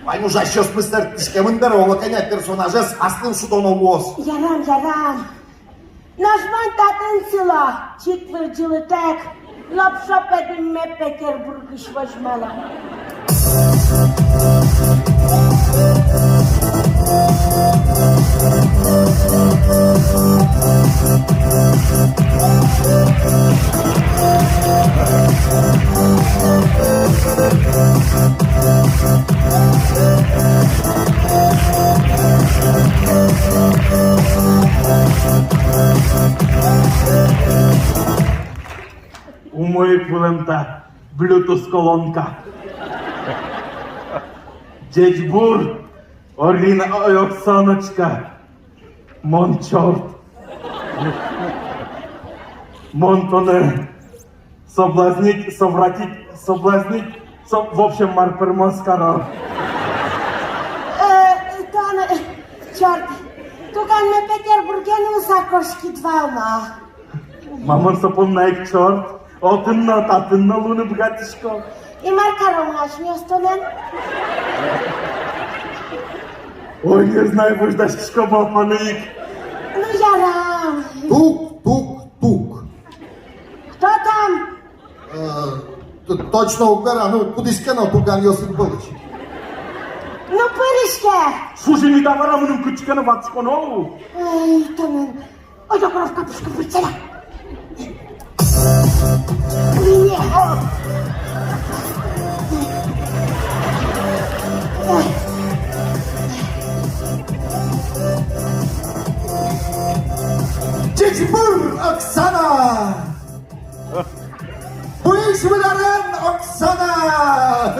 Ай, ну жа сейчас мистер Тишкемендер, олаканя персонажа с астын шутоно воз. Ярам, ярам. Наш ман татын сила, четвърджилы тек, лапша педим ме Петербург шважмала. У моей пулемта Bluetooth колонка. Джечбур, Орина, ой, Оксаночка. Мон черт. Монтоне. Соблазнить, совратить, соблазнить. В общем, Марпер Маскара. Тон, черт, туган ме Петербурге ну за кошки двама. Мамон сапоннайк черт. Отынна, татынна луны богатишко. И Маркаром наш не остолен. Ой, не знаю, вождашечко бапаник. Ну, ярам. Тук. Кто там? Точно убера, ну куди скенал туган Йосип Былыч. Ну, пырышке. Слушай, не давара мыным кычканы ватышко, ну. Ой, тонен. Ой, я в капушку прицеля. Мне. Джечбур, Оксана! Вышвырен, Оксана!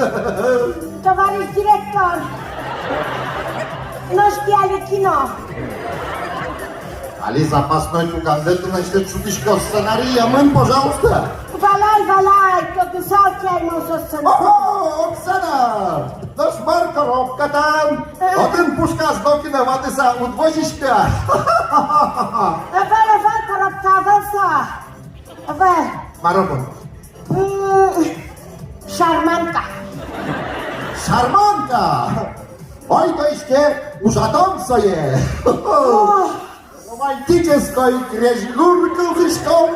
Товарищ директор. Но шпиали кино. Али запасной туган, ты начнет шутишко сценария, мын, пожалуйста. Валай, то писал ему со сцены. Ого, Оксана! Наш коробка там! Один пушка з Докіна ватися у двоєчка! Коробка, велса. Маробон. Шарманка. Шарманка! Ой, то ще ужатом є! Романтической крежгур колдышком!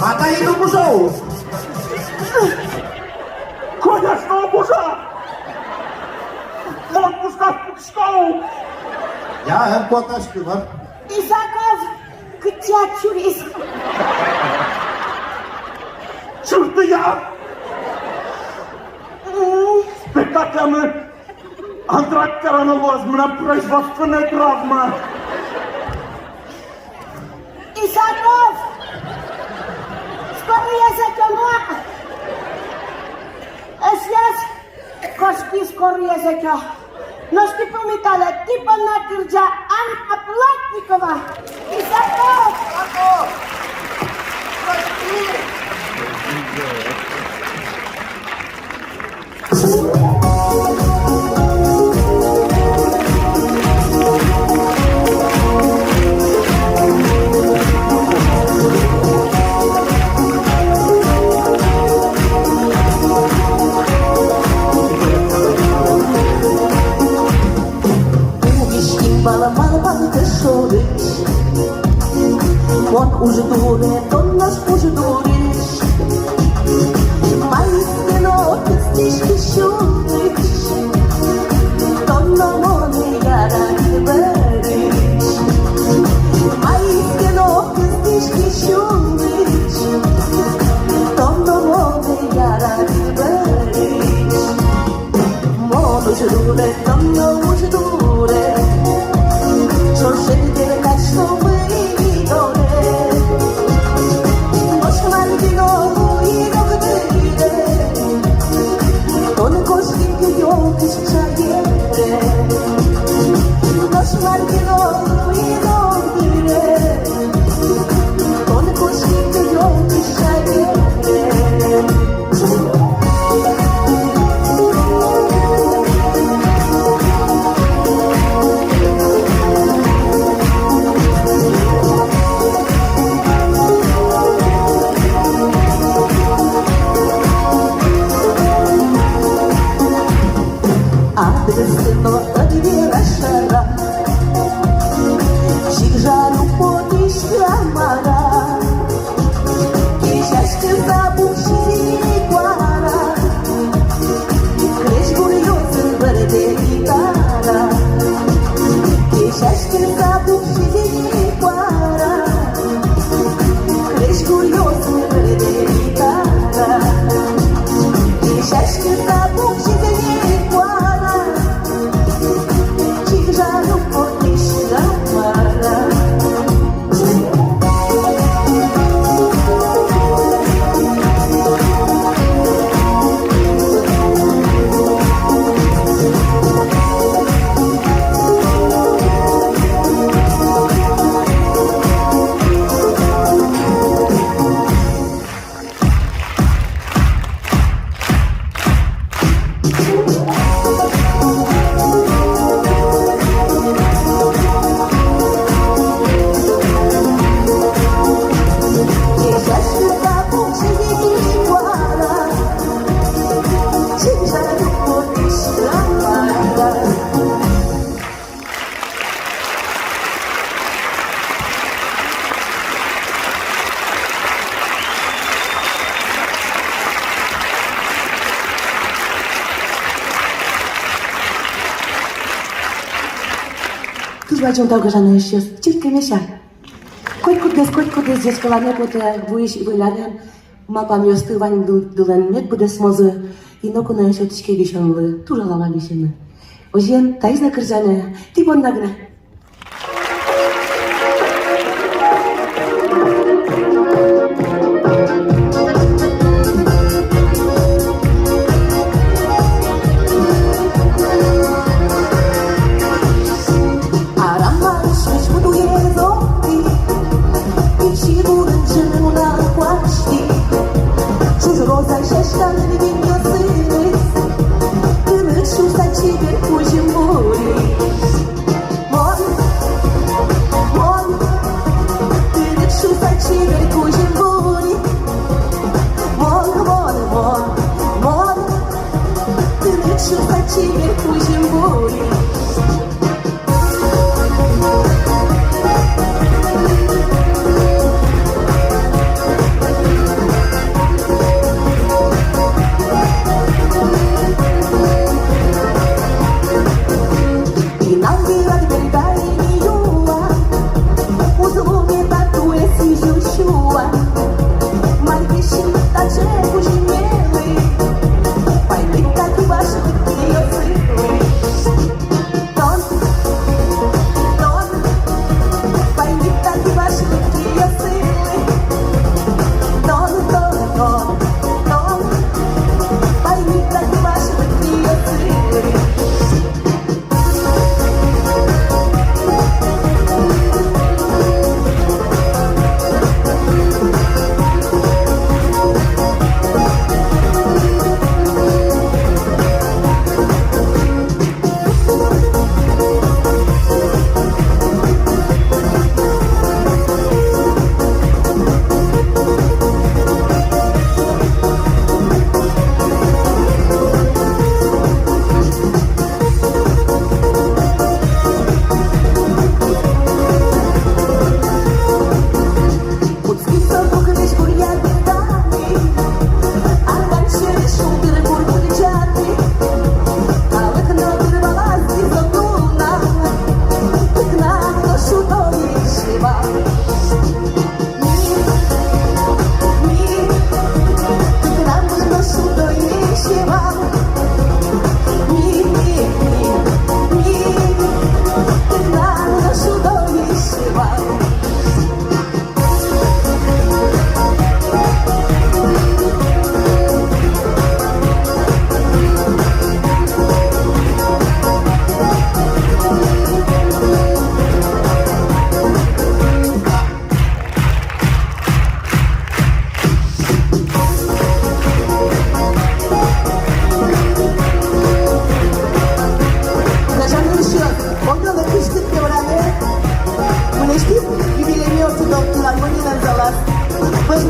Mata idu musuh! Конечно, бужа! Мон пушка в школу! Я hem поташки, var. Исаков, кытя чурис. Черт я! Спектаклями антракт коронавозмна производственная травма. Исаков! Скоро я затяну. Сейчас кошки скоро я затяну. Но что помитала, типа на Кырджа Анна Платникова. Исаков! Он уже дурит, он наш уже дурит. Мои спинок стишки щуришь, тоннамоны яра берешь. Мои спинок стишки щуришь, тоннамоны яра берешь. Мон уже дурит, тоннам уже дурит. Чужие делать, чтобы не дорет. Ночь маргино и рогдыре, он кошки елки чаере. Ночь маргино и рогдыре, он кошки елки чаере. Адресно одвера шара, Чигжару подишка мара, Кишашки забухши квара, Креш гурьёзын берде гитара, Кишашки забухши квара, Креш гурьёзын берде гитара, Кишашки забухши квара. Чигжару подишка мара. Tu facem tau găja noi și cirke meșa. Кој кодес дечка ла некоја воиш и војларен, ма па ми остывањ дулен нет буде смозы и ноко на ешо тишке гишонлы, тура лава гишены. Ожен, таиз на кыржане, ти бон награ. Ты мечту за тебе, пусть морис.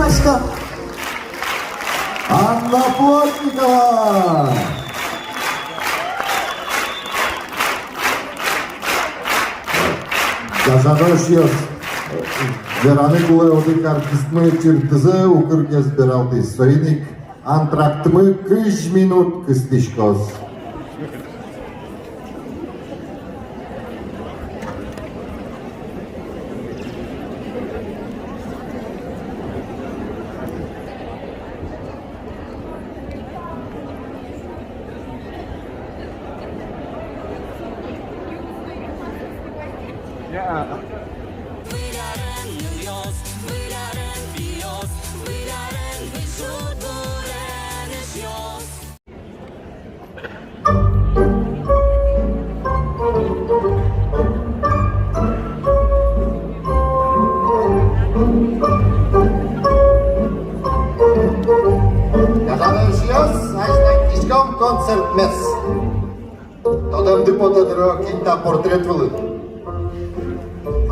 Машка. Анна Плотникова! Казанош Збираны булы одык артистмы чиртызы укырге збиралды сойник антрактмы 3 минут кыстышкоз. Казанош ажнак кишком концерт мес. Тодам дипотадро кинта портрет вылы.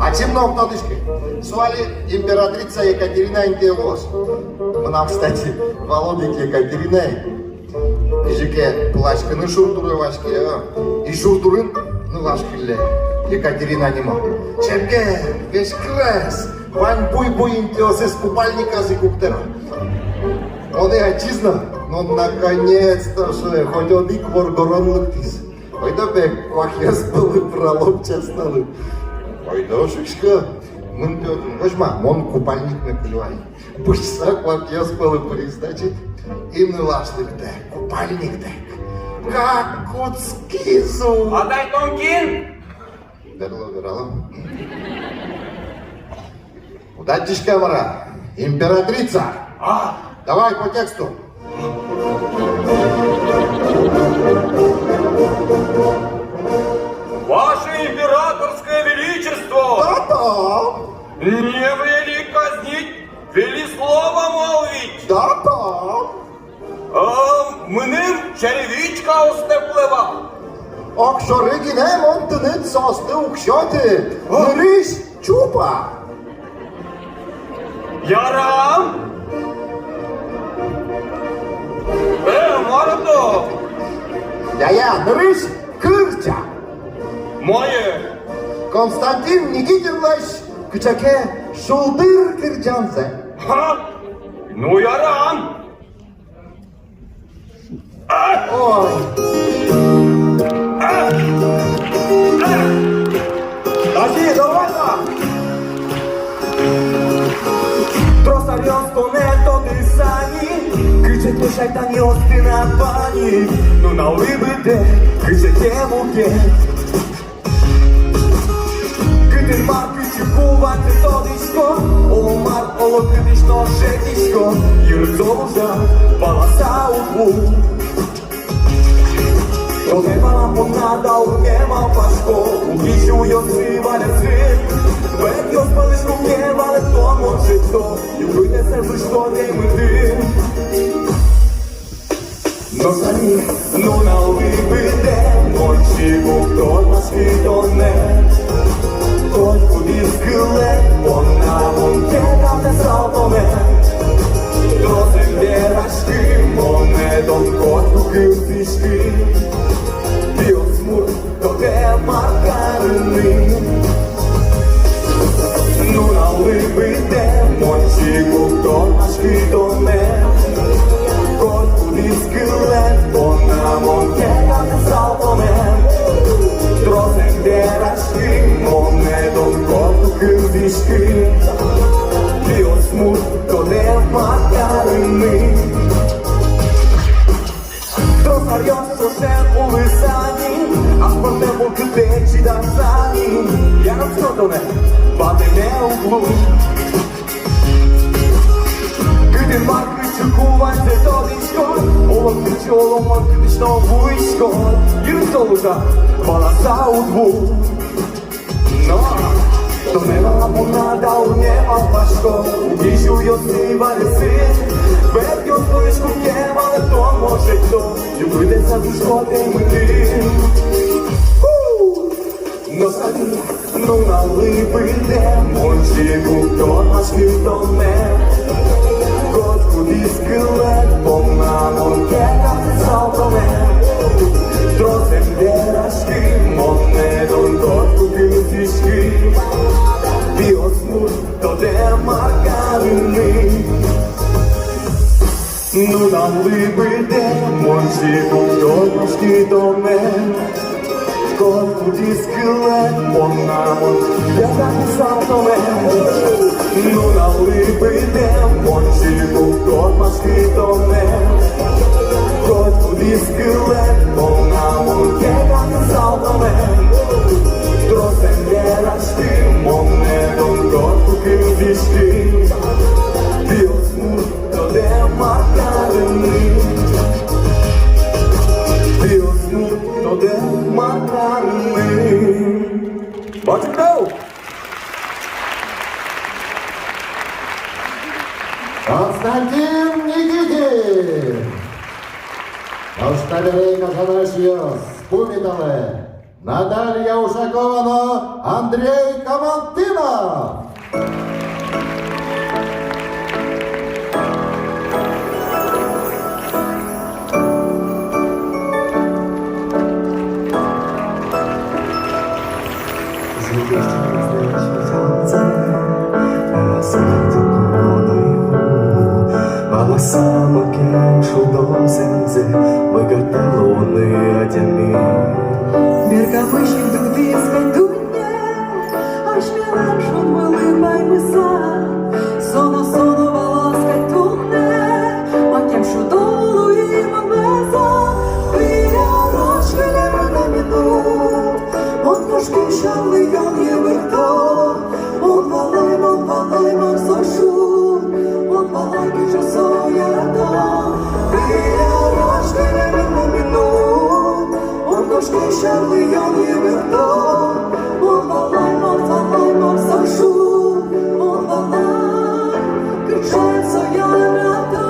А чемнов тодышки? Свали императрица Екатерина Интелос. Нам, кстати, Володик Екатерина. Ижеке плачканы шуртуры вашки, и шуртурын лашкилле. Екатерина нема. Черке, весь класс. Вань буй-буй интелос из купальника за куптера. Он и отчизна, но наконец-то же, хоть он и кворгорон лыктис. Ой да бек, квахес был и пролог часталы. Ой да шишка, мын тётын, возьма, он купальник накрывай. Пусть квахес был и перестачит, и нылашлык дек, купальник дек. Как куцкизу. Отдай тонкин! Верло. Удачишь, камера, императрица. Давай по тексту. Ваше императорское величество! Да-да. Не вели казнить, вели слово молвить! Да-да. Мыныр черевичка остеплива! Окшорыгине монтынын состы укшоты. Нырыш чупа. Ярам! Мордо! Я, нырыш кырча. Мое! Константин Никитинович Кычаке шулдыр кырджанзе. Ха! Ну, ярам! Ой. Таки, давай-то! Тросарьон стонето дисани, кричето шайтани остина пани, но на улибите кричете муке. Кытын мар кычыкуван цветодишко, оломар олокытышно шетишко, юрзолуза баласа углу. Родевала понада, ургема пашко, угишу йоси валяци. Бек йос палишко кевале, то може то, юбите се защо не мити. Но самі, но на улибите, ночі був на світоне. Кой куди скиле, вона монтена не салтоне. Тросем дерашки, монетом котку килтишки. Біосмур, то те маргарини. Ну наливите, ночі гуто наш квітоне. Кот куди скиле, вона монтена не салтоне. Тросем дерашки, монетом котку килтишки. Біосмур, то те маргарини. Тросарьон, що ще у лисані, а спорте булки течі да самі. Я нам скотоне, паде не углу. Китин марки чекувань це тодичко, олом кричолом маркетично вуйсько. Юрсолута, баласа у дву. Но, то не мала понада, у нема пашко, угішу йоси валіси. Бек йос повішку кевале, то може то, любитеся душко те мити. Но самі, ну наливите, мочі гуто наш квітоне. скелет, помнамон кекам салtomen. Тросен вieraszki, monedon dotkupil zisky. Biosmut to demarkaviny. Ну налиби демонсі кутовський домен. Кот куди скелет, помнамон кекам салtomen. Ну налиби демонсі кутовський домен. Кот куди скелет, помнамон кекам салtomen. Тросен вieraszki, monedon dotkupil zisky. Biosmut to demarkaviny. Biosmut to demarkaviny. Watch it go! Konstantin Nikitин. Штабелей Казанашьос, Пумитале, Наталья Ушакована, Андрей Камантинов. Sama kęszu do zędzy, wygatolony adziami. Берка вишень дуди скандуння, аж мілем шумили маймиса. Соно волоска тунне, макем шудолу і мамеза. Біля рочки левана мінут, он кошки шали йон є верто. Он валай, мам сошу, он валай, кича соя рада. Біля рочки левана мінут, он кошки шали йон є верто. Он валай, мам сошу, он валай, кича соя рада.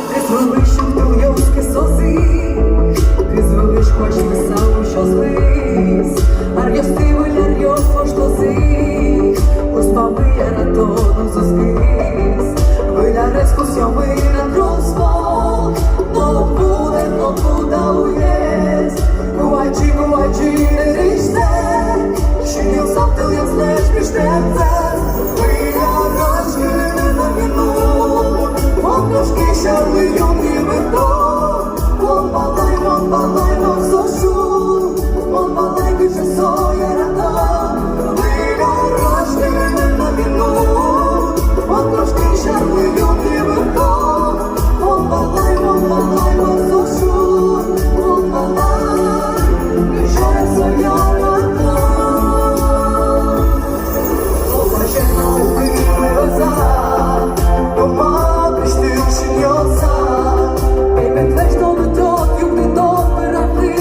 Ти звелиш тульйонські сози, ти звелиш хоч писав, що злись. Ар'йости виляр'йос поштози, успави яратону зузкис. Вилярес кусьоми на троспол, но буде уєс. Кувайчі, не річте, щинів сам тил знеш піштемце. Вилярашки на віну, вон ножки шарли йом і верто. Вон балай, мам сошу, вон балай, кича соя рада. Вилярашки на віну, вон ножки шарли йом і верто. Вон балай, мам сошу, вон балай, кича соя рада. Побаче науки гроза, дома приштил шиньоса. Пеймет леш до метод, юг не до перапли.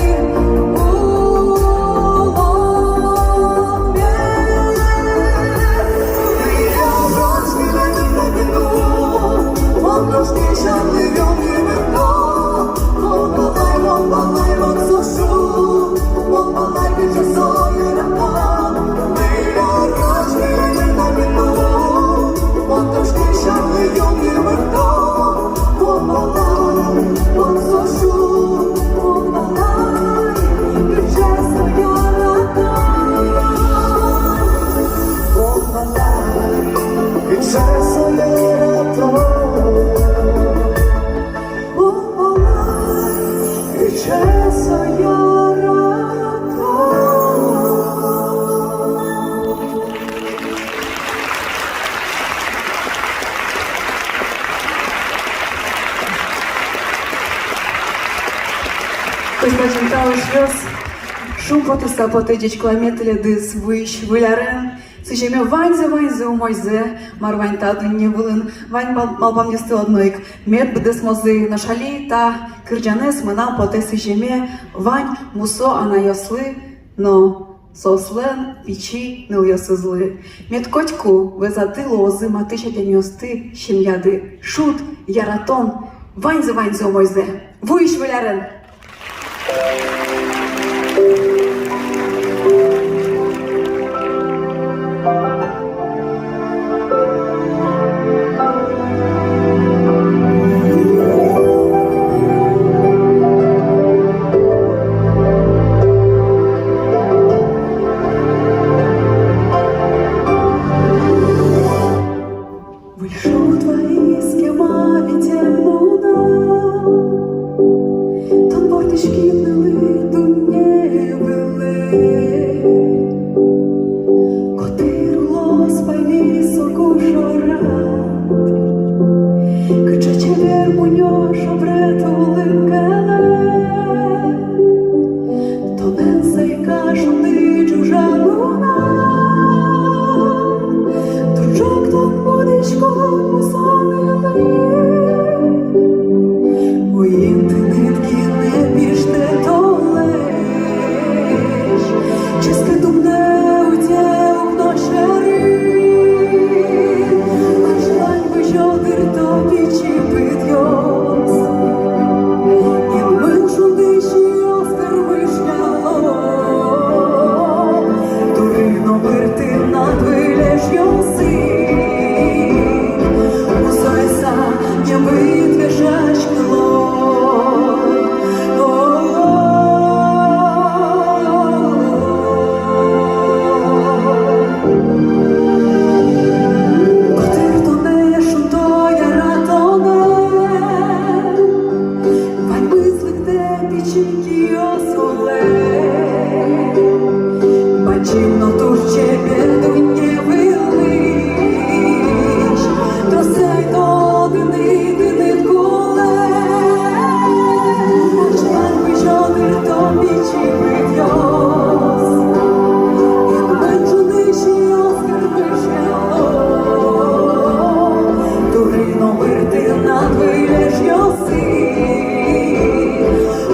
Шум потуса потыдич километре дыс выш вылярен. Сыжеме ванзе умойзе, мар вань тадын не вылын, вань малбам не одноик. Мед бдес мози на шали та кырджанес мына поте сыжеме вань мусо ана йослы, но сослен пичи ныл йосызлы. Мед котьку везаты лозы матыша деньосты щемьяды. Шут, яратон, ванзе умойзе. Выш вылярен. Сонечко посонили, воїн ти нитки не біжте толеш, чески тумне удєл ношери, аж лань би жодир тобі чіпит йос, і меншу диші оскар вишняло, Турino verti nad wyleż josi, Uzojsa nie wytwierdzasz Бачимно туż ciebie nie wyliś, to sej to dyny kule, aż jakby żodyr to bici wywiózł, jak męczony się Oskar wyśmiało, Turino wyrty nad wyleż josi,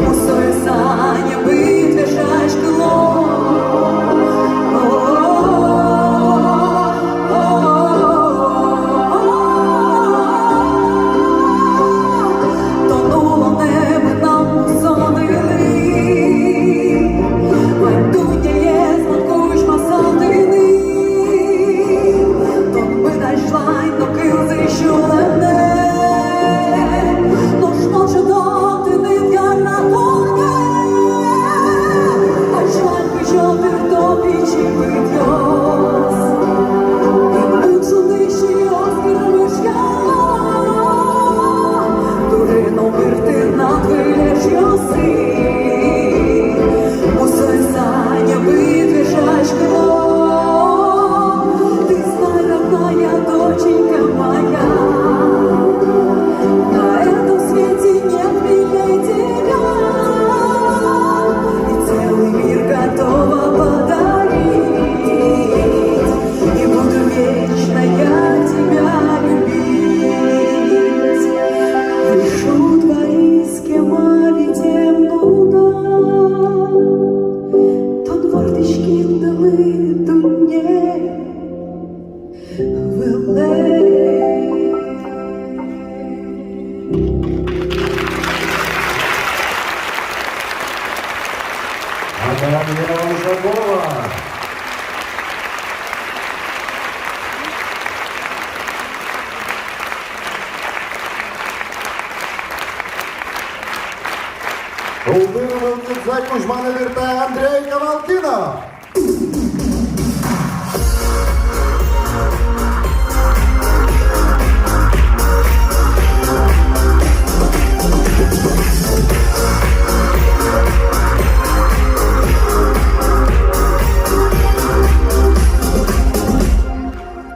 Musoj sa nie wytwierdzasz Тонуло небо нам сонили, Вайдуня є зманкуш масатини, Тон видай шлайн до килзи щулене, Нож ночі доти не в'ярна торге, Аж шлайн вижодир тобі чіпить йос, І мучу нижчі Оскар вишняла, Turino verti nad wyleż josi, Musoj sa nie wytwierdzasz Ty znaj, родная доченька моя, На этом свете нет милей тебя, И целый мир готова подарить, И буду вечно я тебя любить. Пишу твои схемами темнуда, То дворнички дали дуне Анна Ужакова. Володимир Кицак, Кужмани вертає Андрій Кавалкіна.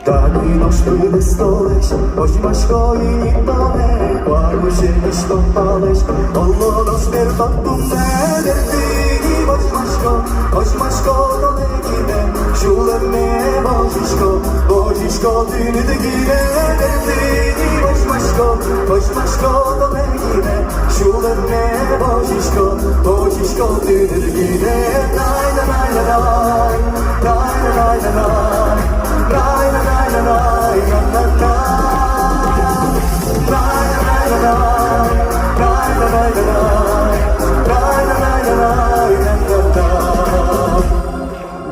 Taki noż ty wystoleś, choć masz koi dole, kłaru się niż to paleś, ono noż wierta tu nerdyni, choć masz ko do negine, siulem me woziszko, ty nydgine, nerdyni, choć masz ko do negine, siulem me woziszko, ty nydgine, naj, naj, naj, naj, naj, naj, naj, naj.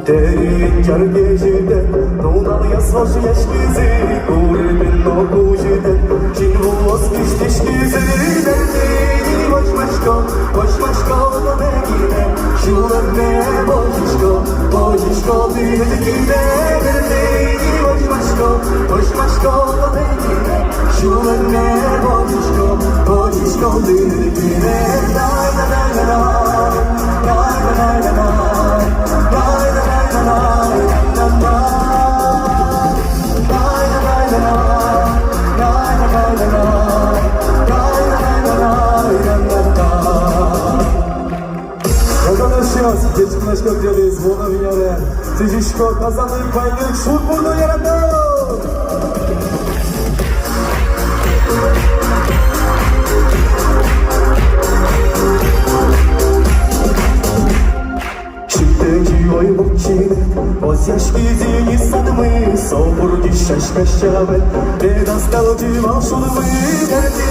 Derin kar gecede Nunal yasvaş yaş gizi Kulübün o kucide Çin vuvos kiştiş gizi Derdini boş başko da negine Şular ne boşişko dinegine Derdini boş başko da negine Şular ne boşişko dinegine Nay nay nay nay nay nay nay nay Geçkin aşk ödüyoruz, bunu biliyorum. Sizişko kazanın payını şut bunu yaradı. яшкизіні садми, соборді щащаве, де настало ті маршрутви, герді,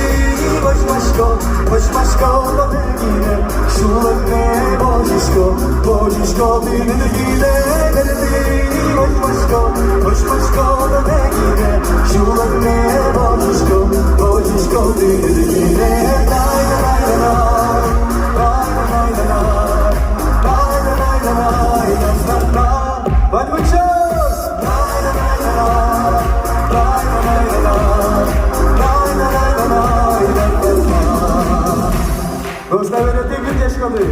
бочмашко, до дергіне, шулетне, божішко, ти не дергіне, герді, бочмашко, до дергіне, шулетне, божішко, ти не дергіне, Поставити ти шкоди.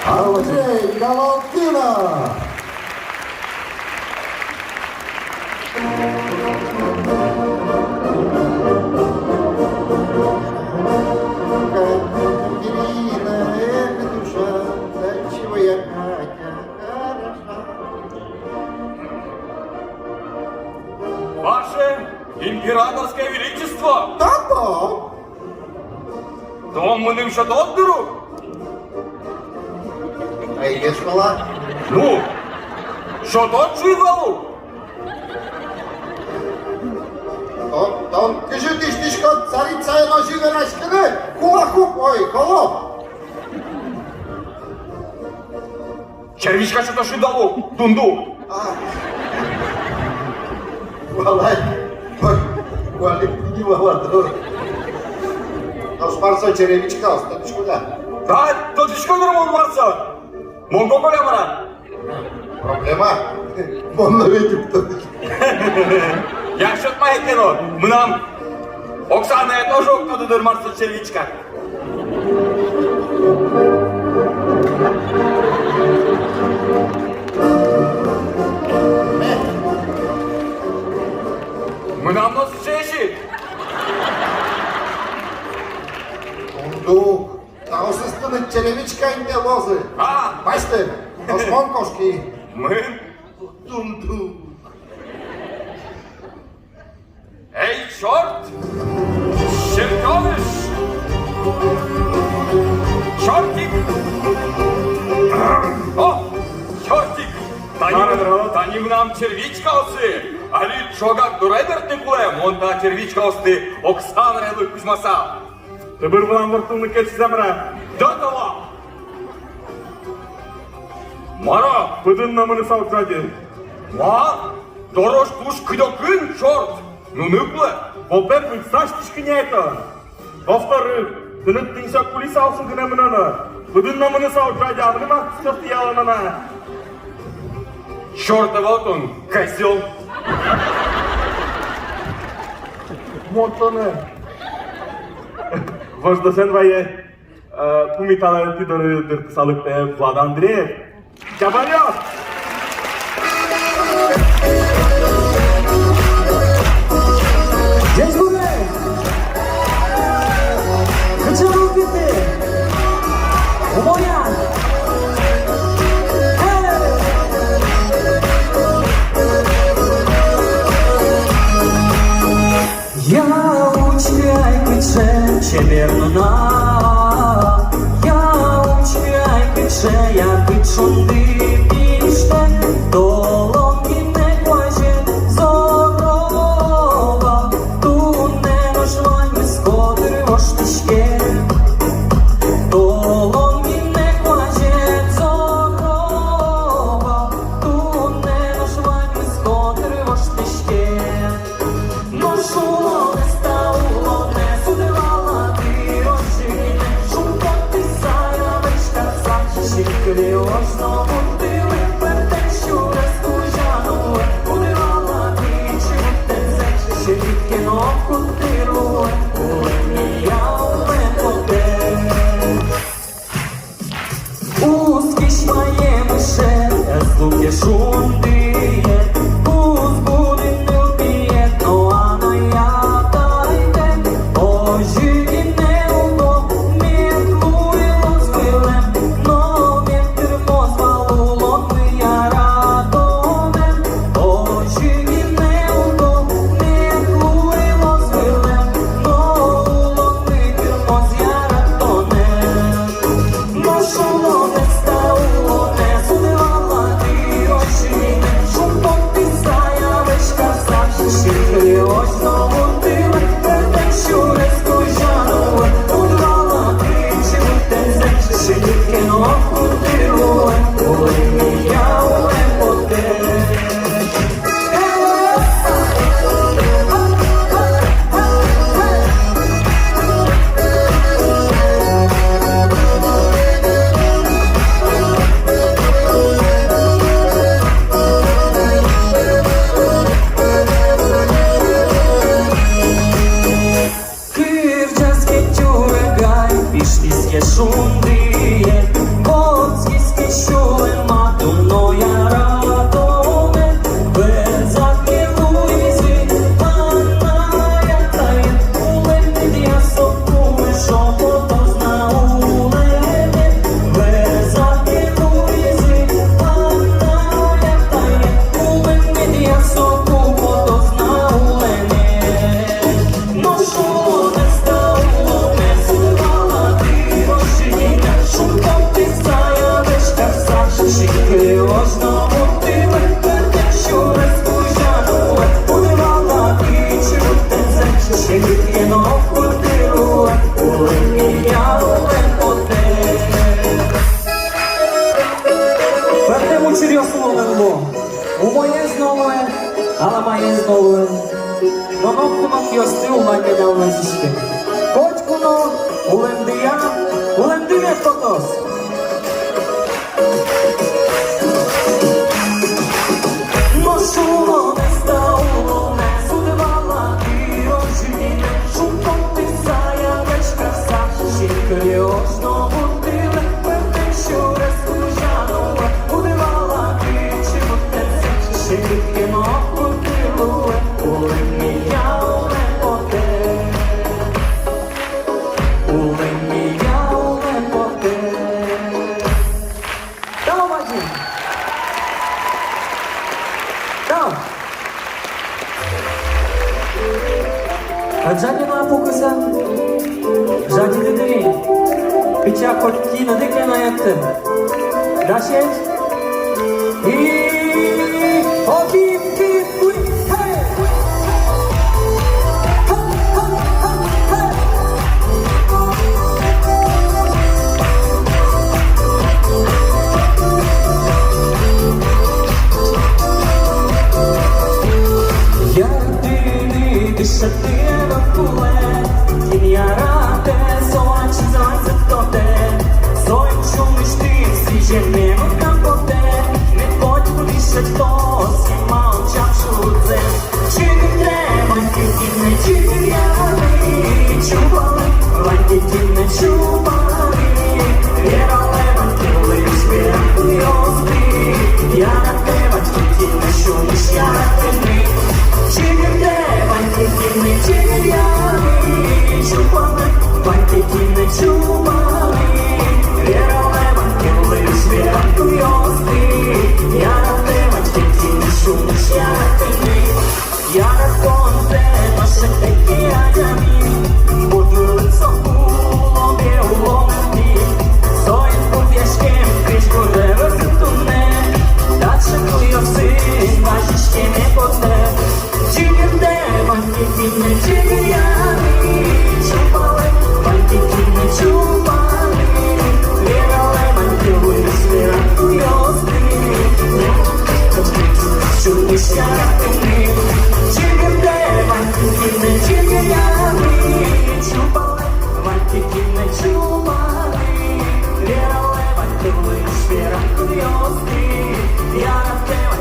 Андрей Галантина! Ваше императорское величество! Тато! Дом мене вже додберу? А йдеш мала? Ну, що додживало? Там кажи ти штишко, цариця є ножі вирашкини, кулаку, ой, коло! Червічка що то шидало, дунду. Валай, валай, не вала, а шпарца черевичка, остаточку куда? Та, то дичко нормально варца. Монго коля мара. Проблема? Вон на веті пташки. Якщо має кіно, ми нам Оксана я теж туди дермарца червічка. Ми нам нос чеші. Тунду, та осистини черевичка і не лози. А, Бачите, ошмонковський. ми? Тунду. Ей, чорт! Чертовиш! Чортик! О, чортик! Та ним нам червічка оси! Алі чогак до редерти кулем, он та червічка ости Оксана Релу Кузьмаса! Тепер вам вартовники земре. До того! Мара! Пидин на мене савчаді. Ма! Дорож туш кидокин, чорт! Ну не пле! Во-первых, саштишки нето. Во-вторых, ти не тинся кулісавсу гне мене. Пидин на мене савчаді, а вони мах що стояли на мене. Чорта вот он, козел! Мотоне. Вожда сен ває кумітали ти диртисалыкте Влада Андреев. Говорят! Дядь Бурей! Хочу робити! Умоян! Я учай пече, чебернуна. Я учай пече, я печунди піште, долонки не кладе зорова, ту не нажвань без котри воштишке. Долонки не кладе зорова, ту не нажвань без котри воштишке. Шумом не стало, не судила ти очі, шум потисає вечка, зачіпкали ожно бутили, пертещу розкужану, удивала ти, чи те ще відкино кутиру, коли я у мене Узкіш моє мише, звуки шундиє, узбуди не вб'є, но ано я дайте, ожиги не удо, мітлує лозвиле, серйозно, у моє знову, але моє знову. Монокунок йости у мене дав везішки. Котькуно, улендия тотос. Ношуло не стало, не судивала ти оживіне. Шумом ти заявиш краса, щінкою очно будили. Певне, що розкружанула, будивала ти чи мотець. Ще відкино будилує, улеміяв не поте. Улеміяв не поте. Давай, Вадим! Tamam. Gianni non ha poco sa. Gianni de demi. Picha kotkina de kana yattı. Daşet. Hobi ui hey. Дишатира пуле, кін'ярате, сонч зайцетоте, сончу мишти, свіже кампоте, не хоть повіше то, сіма очавшудзе, чи не треба, не чіп'яни, чубали, ланьки не чубали, вірали, лиш вірку йозди, я на тебе, не шумиш, я на тебе, чи не треба, не чіп'яни, чубали, ланьки не чубали, вірали, лиш вірку йозди, я на тебе, не шумиш, я на тебе, я на конте, наше такі адямі, буду лицо було, біло мені, зоїн пов'яшкем, кришку ревезитуне, даче клюйоси, важішки не поте, чіп'яне, банки не чіп'яни, чубали, банки не чубали, вірали, банки лиш вірку йозди, чубиш я на тебе, чіп'яне, банки не чіп'яни, чубали, банки не чубали, вірали, банки лиш вірку йозди, я на тебе,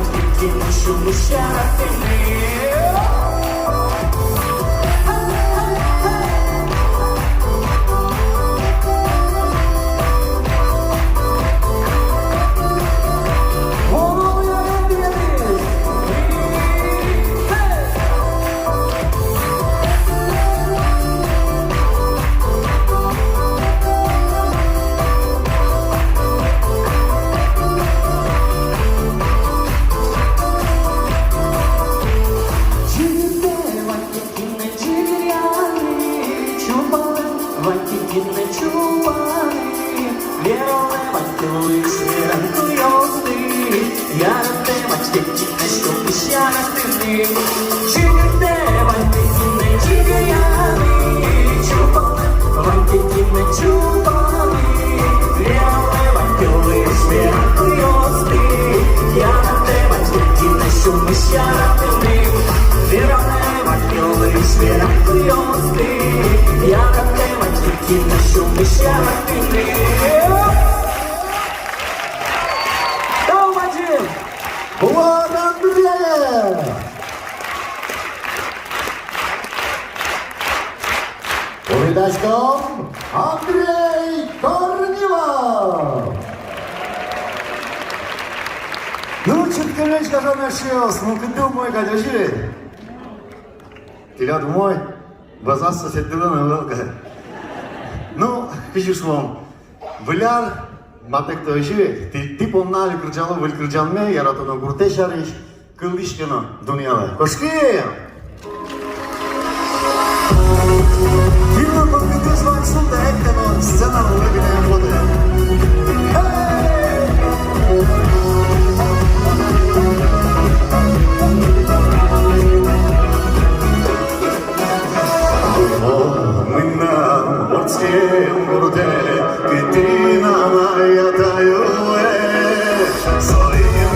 не чубиш я на тебе. Влад Андреев! Передачком Андрей Корнилов! Ну, чутка речка же нашелся, ну ты думай, гадежи. Тиля думай, базар соседлığına velka. Ну, пишешь вам, Виляр, матек тойши, ти помнали кырджалы выл кырджалме, яратыны гурте шариш, кылвишкено дунялы. Кошки! Фильмы победы звать суда экдено, сцена выбенная воды. Минам морским бурделе, Китина моя таю, Зорин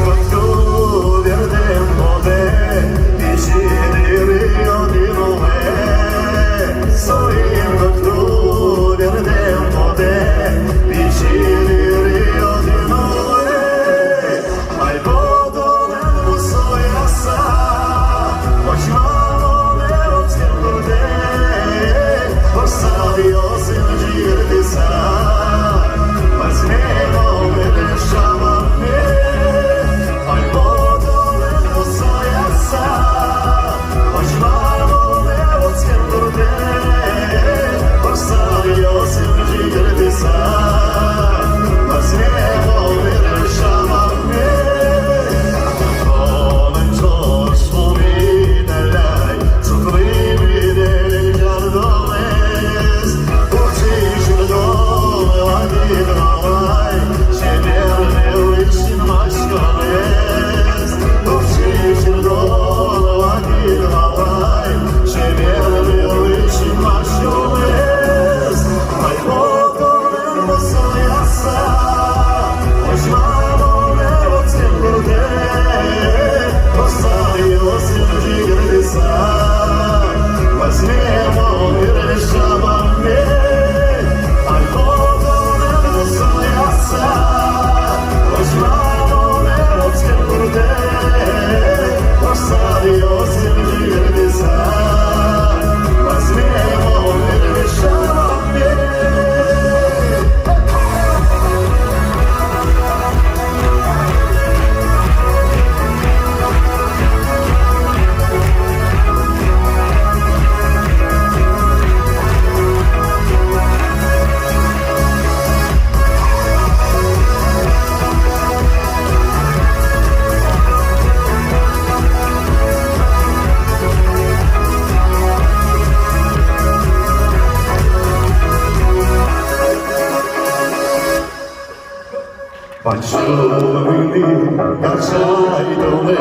Качай доме,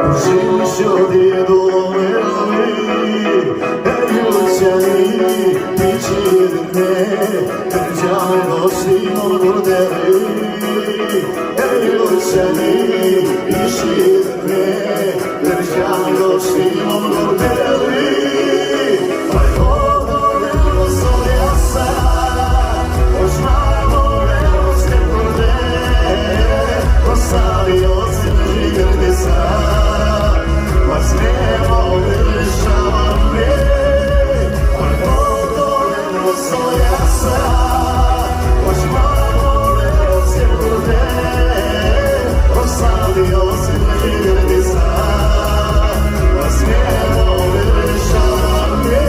души ще доме, Ей, пичирне, кърчаме дошли мордери, Ей, пичирне, кърчаме дошли мордери, Ай, водорено соляса, Ошмамо левосте порде, Ostavi oci žigerne sa, Возьмемо решаваме, Ой, водорено соляса, Ошмамо левосте порде, Ostavi oci žigerne sa, Возьмемо решаваме.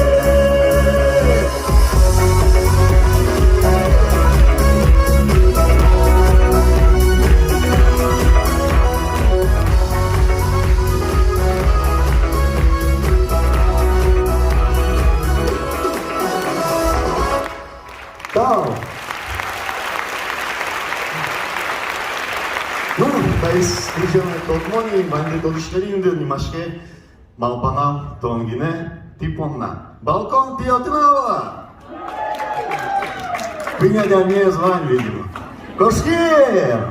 Tchau. Ну, дайс крижане толкмони, манде долиштеринде нимашке, Малпанам тонгине, типонна. Балкон ти отнала! Принядя мне звань, видимо. Кошкер!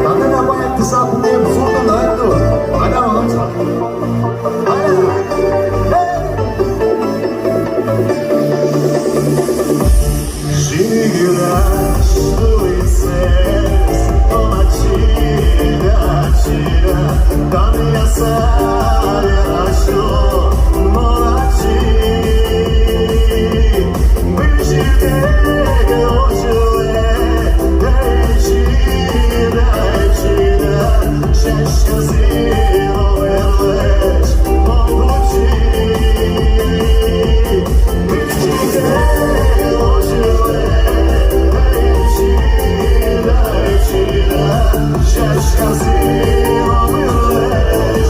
Надо на понять, ты сам не абсурдно, да, это? Надо на ночь. Žigraš ulices, ona čira, da mi ja savjerašu morači. Biži tege ožile, čira, šešća ziro verleć mogući. Biži tege ožile, Şaşkazı o bir leş,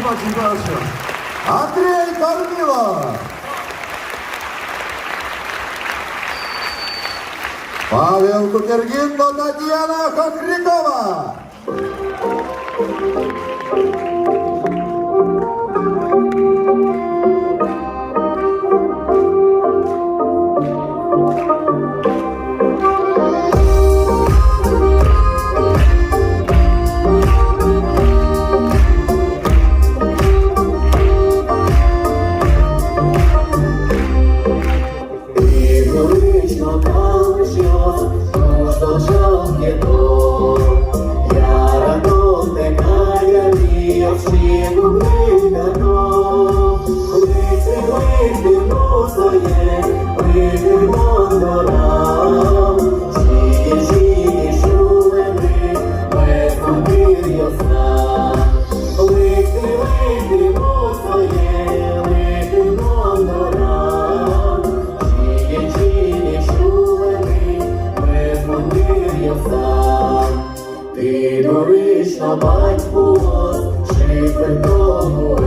очень хорошо. Андрей Кормилов. Павел Кутергин, Татьяна Хохрякова. Вечно там ждет, что жалкий дом. Я радостный, кая вшиву приготов. Лити носоє, лити мондорам. Жиді, шулеми, без подвір'я сна. Лити носоє, лити мондорам. Жиді, шулеми, без подвір'я сам. Ти дорично батьку гос, шифр тому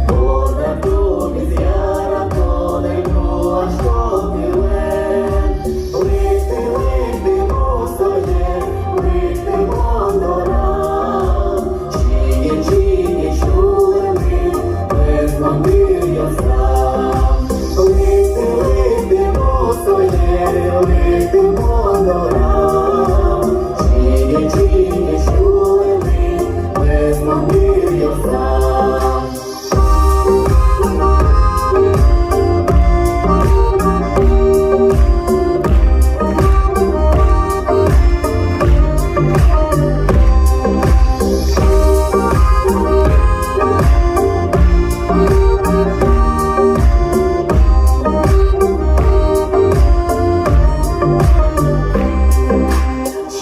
бо на тобі з'яра тоненько, аж топіле. Лити мусоє, лити мондорам. Чині, шулеми, без подвір'я сам. Лити мусоє, лити мондорам. Чині, шулеми, без подвір'я сам.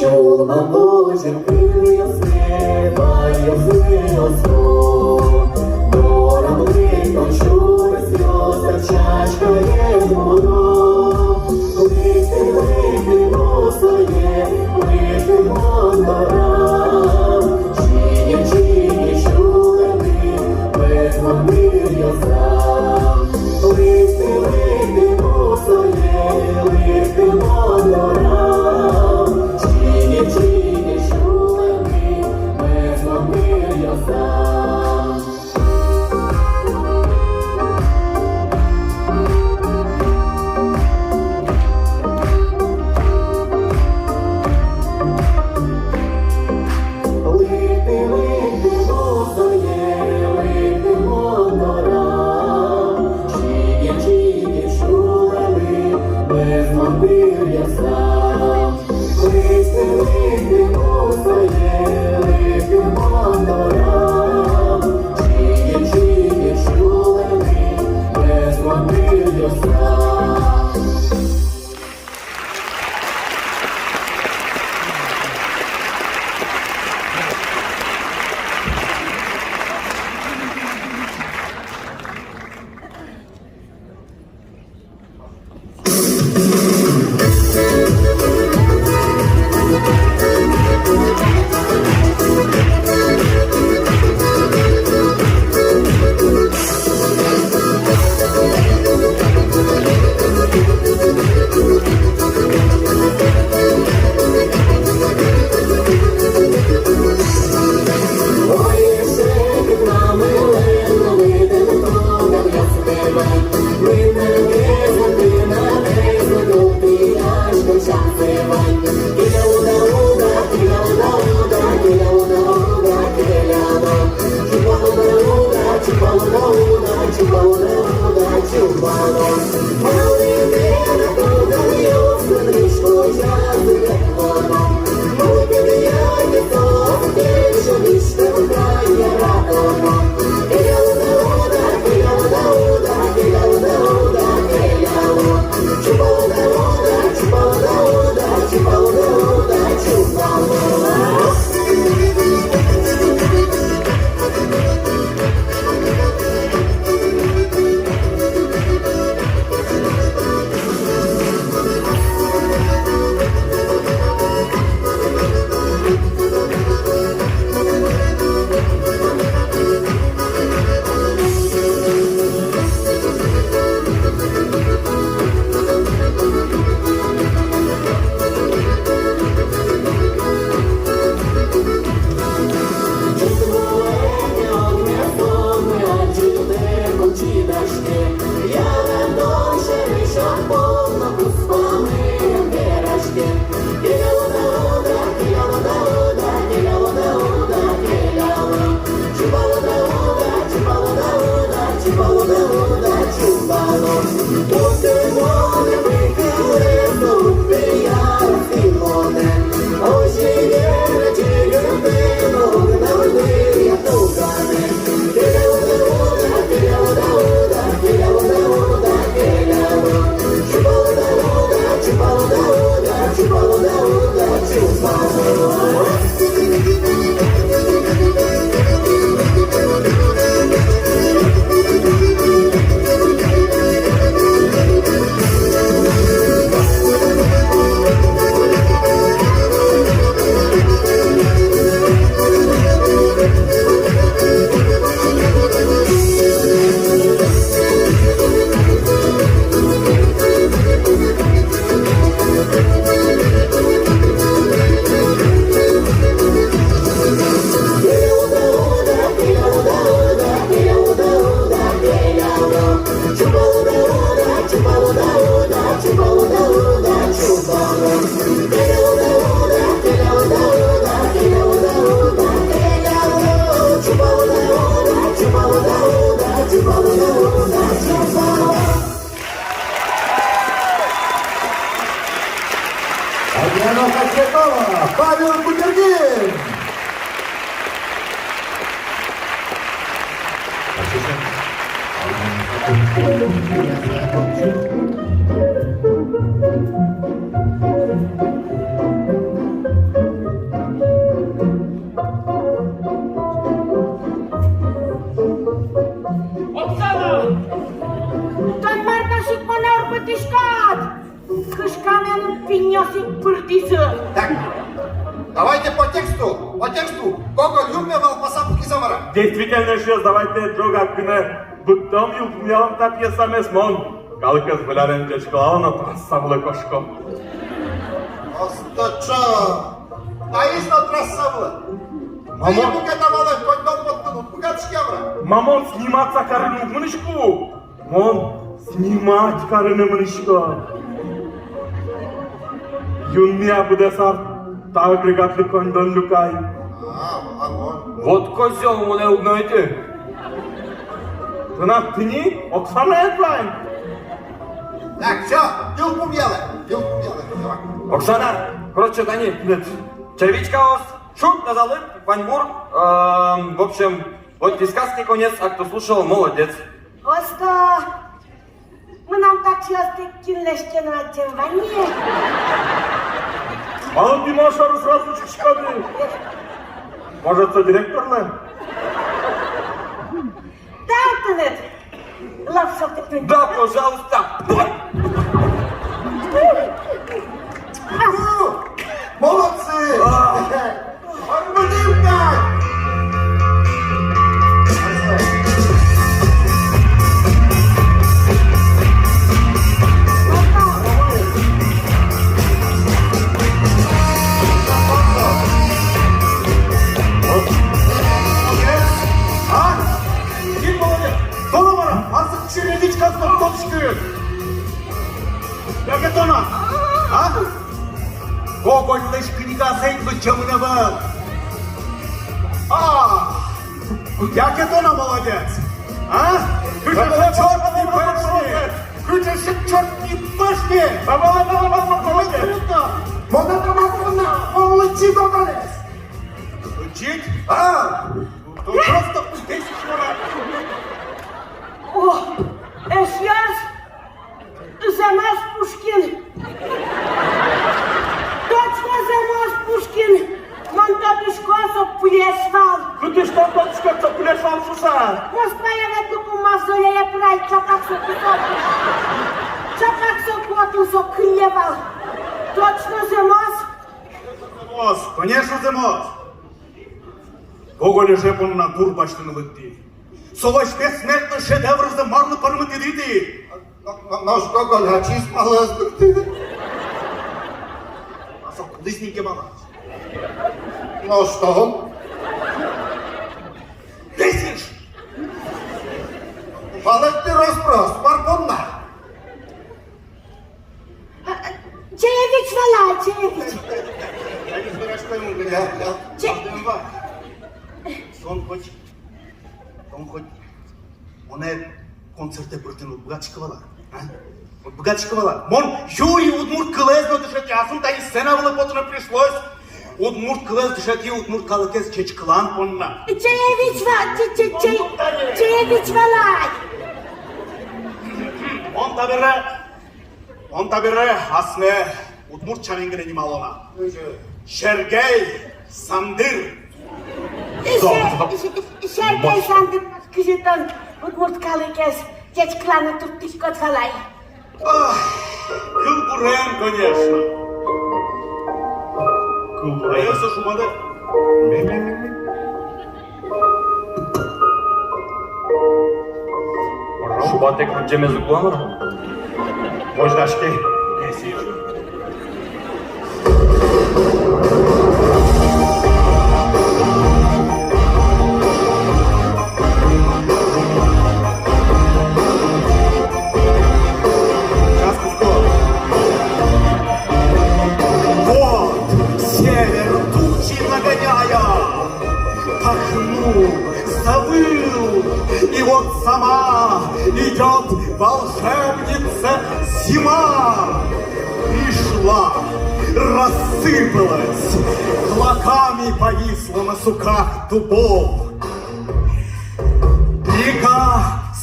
Чула Божим крилля співає злосу. Дором литом чули сльози, чашкає воно. Лити мусоє, лити мондорам. Чині, шулеми, без подвір'я сам. Лити мусоє, лити мондорам. Чині, шулеми, без подвір'я сам. Лити мусоє, лити мондорам. Чині, шулеми, без подвір'я сам. Лити мусоє, лити мондорам. Чині, шулеми, без подвір'я сам. Оксана! Ton markasit manor потишкат! Кышкамен пинёсик пырдизы. Так, давайте по тексту. По тексту. Гоголь юрмевал посадки замара. Действительно, сейчас давайте друга кне бутом юлмелом так я сам эсмон. Калкас блярен дечкалана трассамлы кошко. Остача. Таишна трассавлы. Мама. Ты ему катавала, хоть дом подкнут. Пугат шкевра. Мамон сниматься карыну в мышку. Мон снимать карыну мышку. Юнмия будесар так регатлы кондон люкай. Огонь. Вот козел му не угнойте. Тына тыни Оксана этлайн. Так, все, юл пумелы. Юл пумелы. Давай. Оксана, короче, Дани, червичка ос, шут на залы, Ваньбур. В общем, вот и сказки конец, а кто слушал, молодец. Оста, мы нам так часто кинлешкен отдевание. А он Димашару сразу чешкады. Может, это директор лэн? Да, Антонет, лапсал ты пин. Да, пожалуйста. Молодцы! Армадимка! А? Ким молодец? Тона бара, азык чередичка стоп çıkıyor. Як тона? А? Гогольдыш книгасен вычемына был. Як тона молодец? А? Кычышын чёртный пышки! Кычышын чёртный пышки! Молодец! Круто! Монотоматовна, молодцы, Гоголец! Учить? А? То просто тысячу раз. О, сейчас Замаз Пушкин. Точно Замаз Пушкин. Монтабишкосов плесвал. Куди ж там точка цеплешал суса? Москва я веду по мавзолея прай, чапак со кутоту. Чапак со коту со хлебал. Точно Замаз? Замоз, конечно, Замоз. Гоголь жепон на турбаштынылык дейт. Солаш бессмертный шедевр замарлы пармыты дейді. Наш Гоголь ачис малаздык ты. Асыл кудысненьке бала. Ну что он? Бесишь! Балык ты распрос, барбонна. Чаевич вала, Чаевич. Я не знаю, что ему говорят. Сон хоть, он концерте протянул богатчика вала. Вот богатчика вала. Мон Юрий Удмурт кылезно дышать, а сум тани сцена вала потом пришлось. Удмурт кылез дышать, Удмурт калыкез чечклан понна. Чаевич вала. Он табире асме Удмурт чанингене немалона. Шергей Сандыр. Сергей Сандыр кызытон удмурткалы кез чечкланы туттишкот валай. Кылбурен, конечно. Кылбурен со шумада. Шубатек ручеме зукланыр. Мождашки. Несиш. Завыл, и вот сама идет волшебница зима. Пришла, рассыпалась, клоками повисла на суках дубов. Река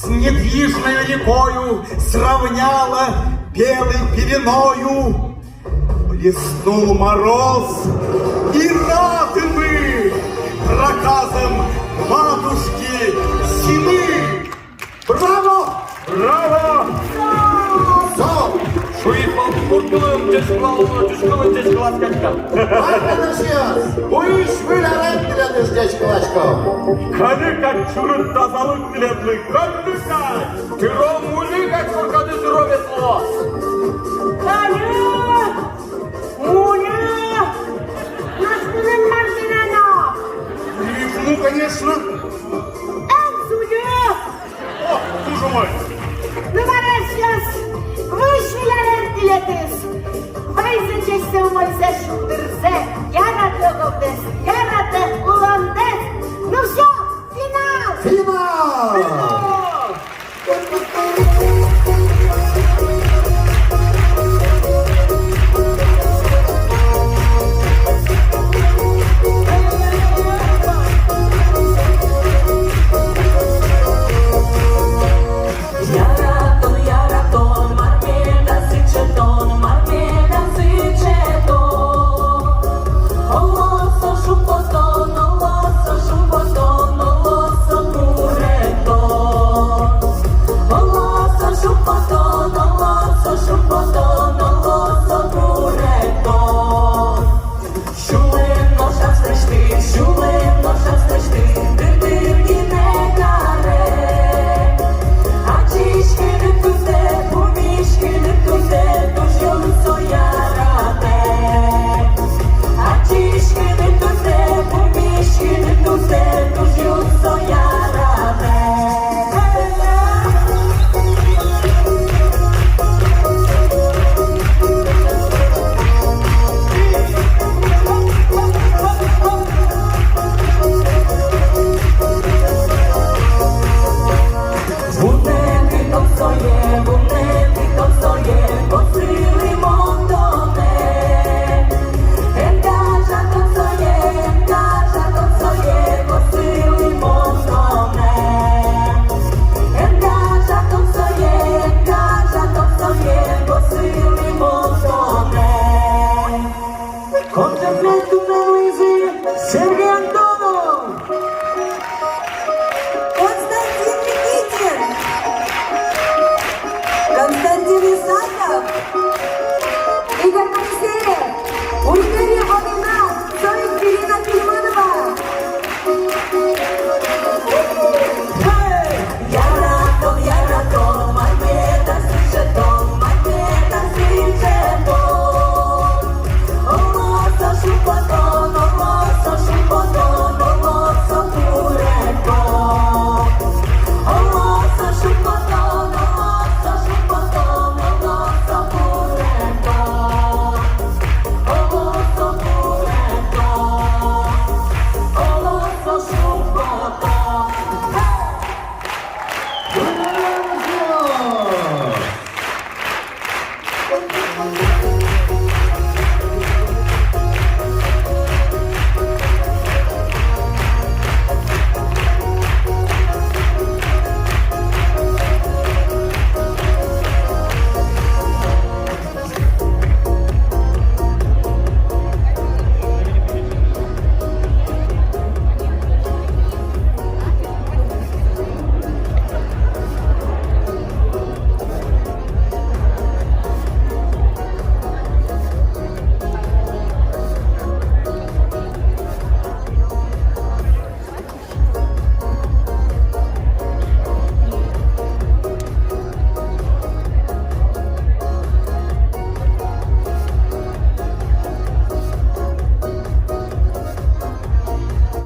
с недвижной рекою сравняла белой пеленою. Блеснул мороз, и рады мы проказам матушки зимы. Браво! Браво! Шуйпал куртулым дешкалым дешкаласкачка. Bu iş vilayetlidir Deşkılaçko. Kanı как чурын тазалык тіледлі, kanı как! Тиро мули как куркады здоровье слово. Таня! Муня! Наскүнен Мартинена! Ну, конечно. Эксудю! О, боже мой! Numărășios! Vâșvilele biletes! Vai zice să mă se șudârze, iar atât o des, iar atât o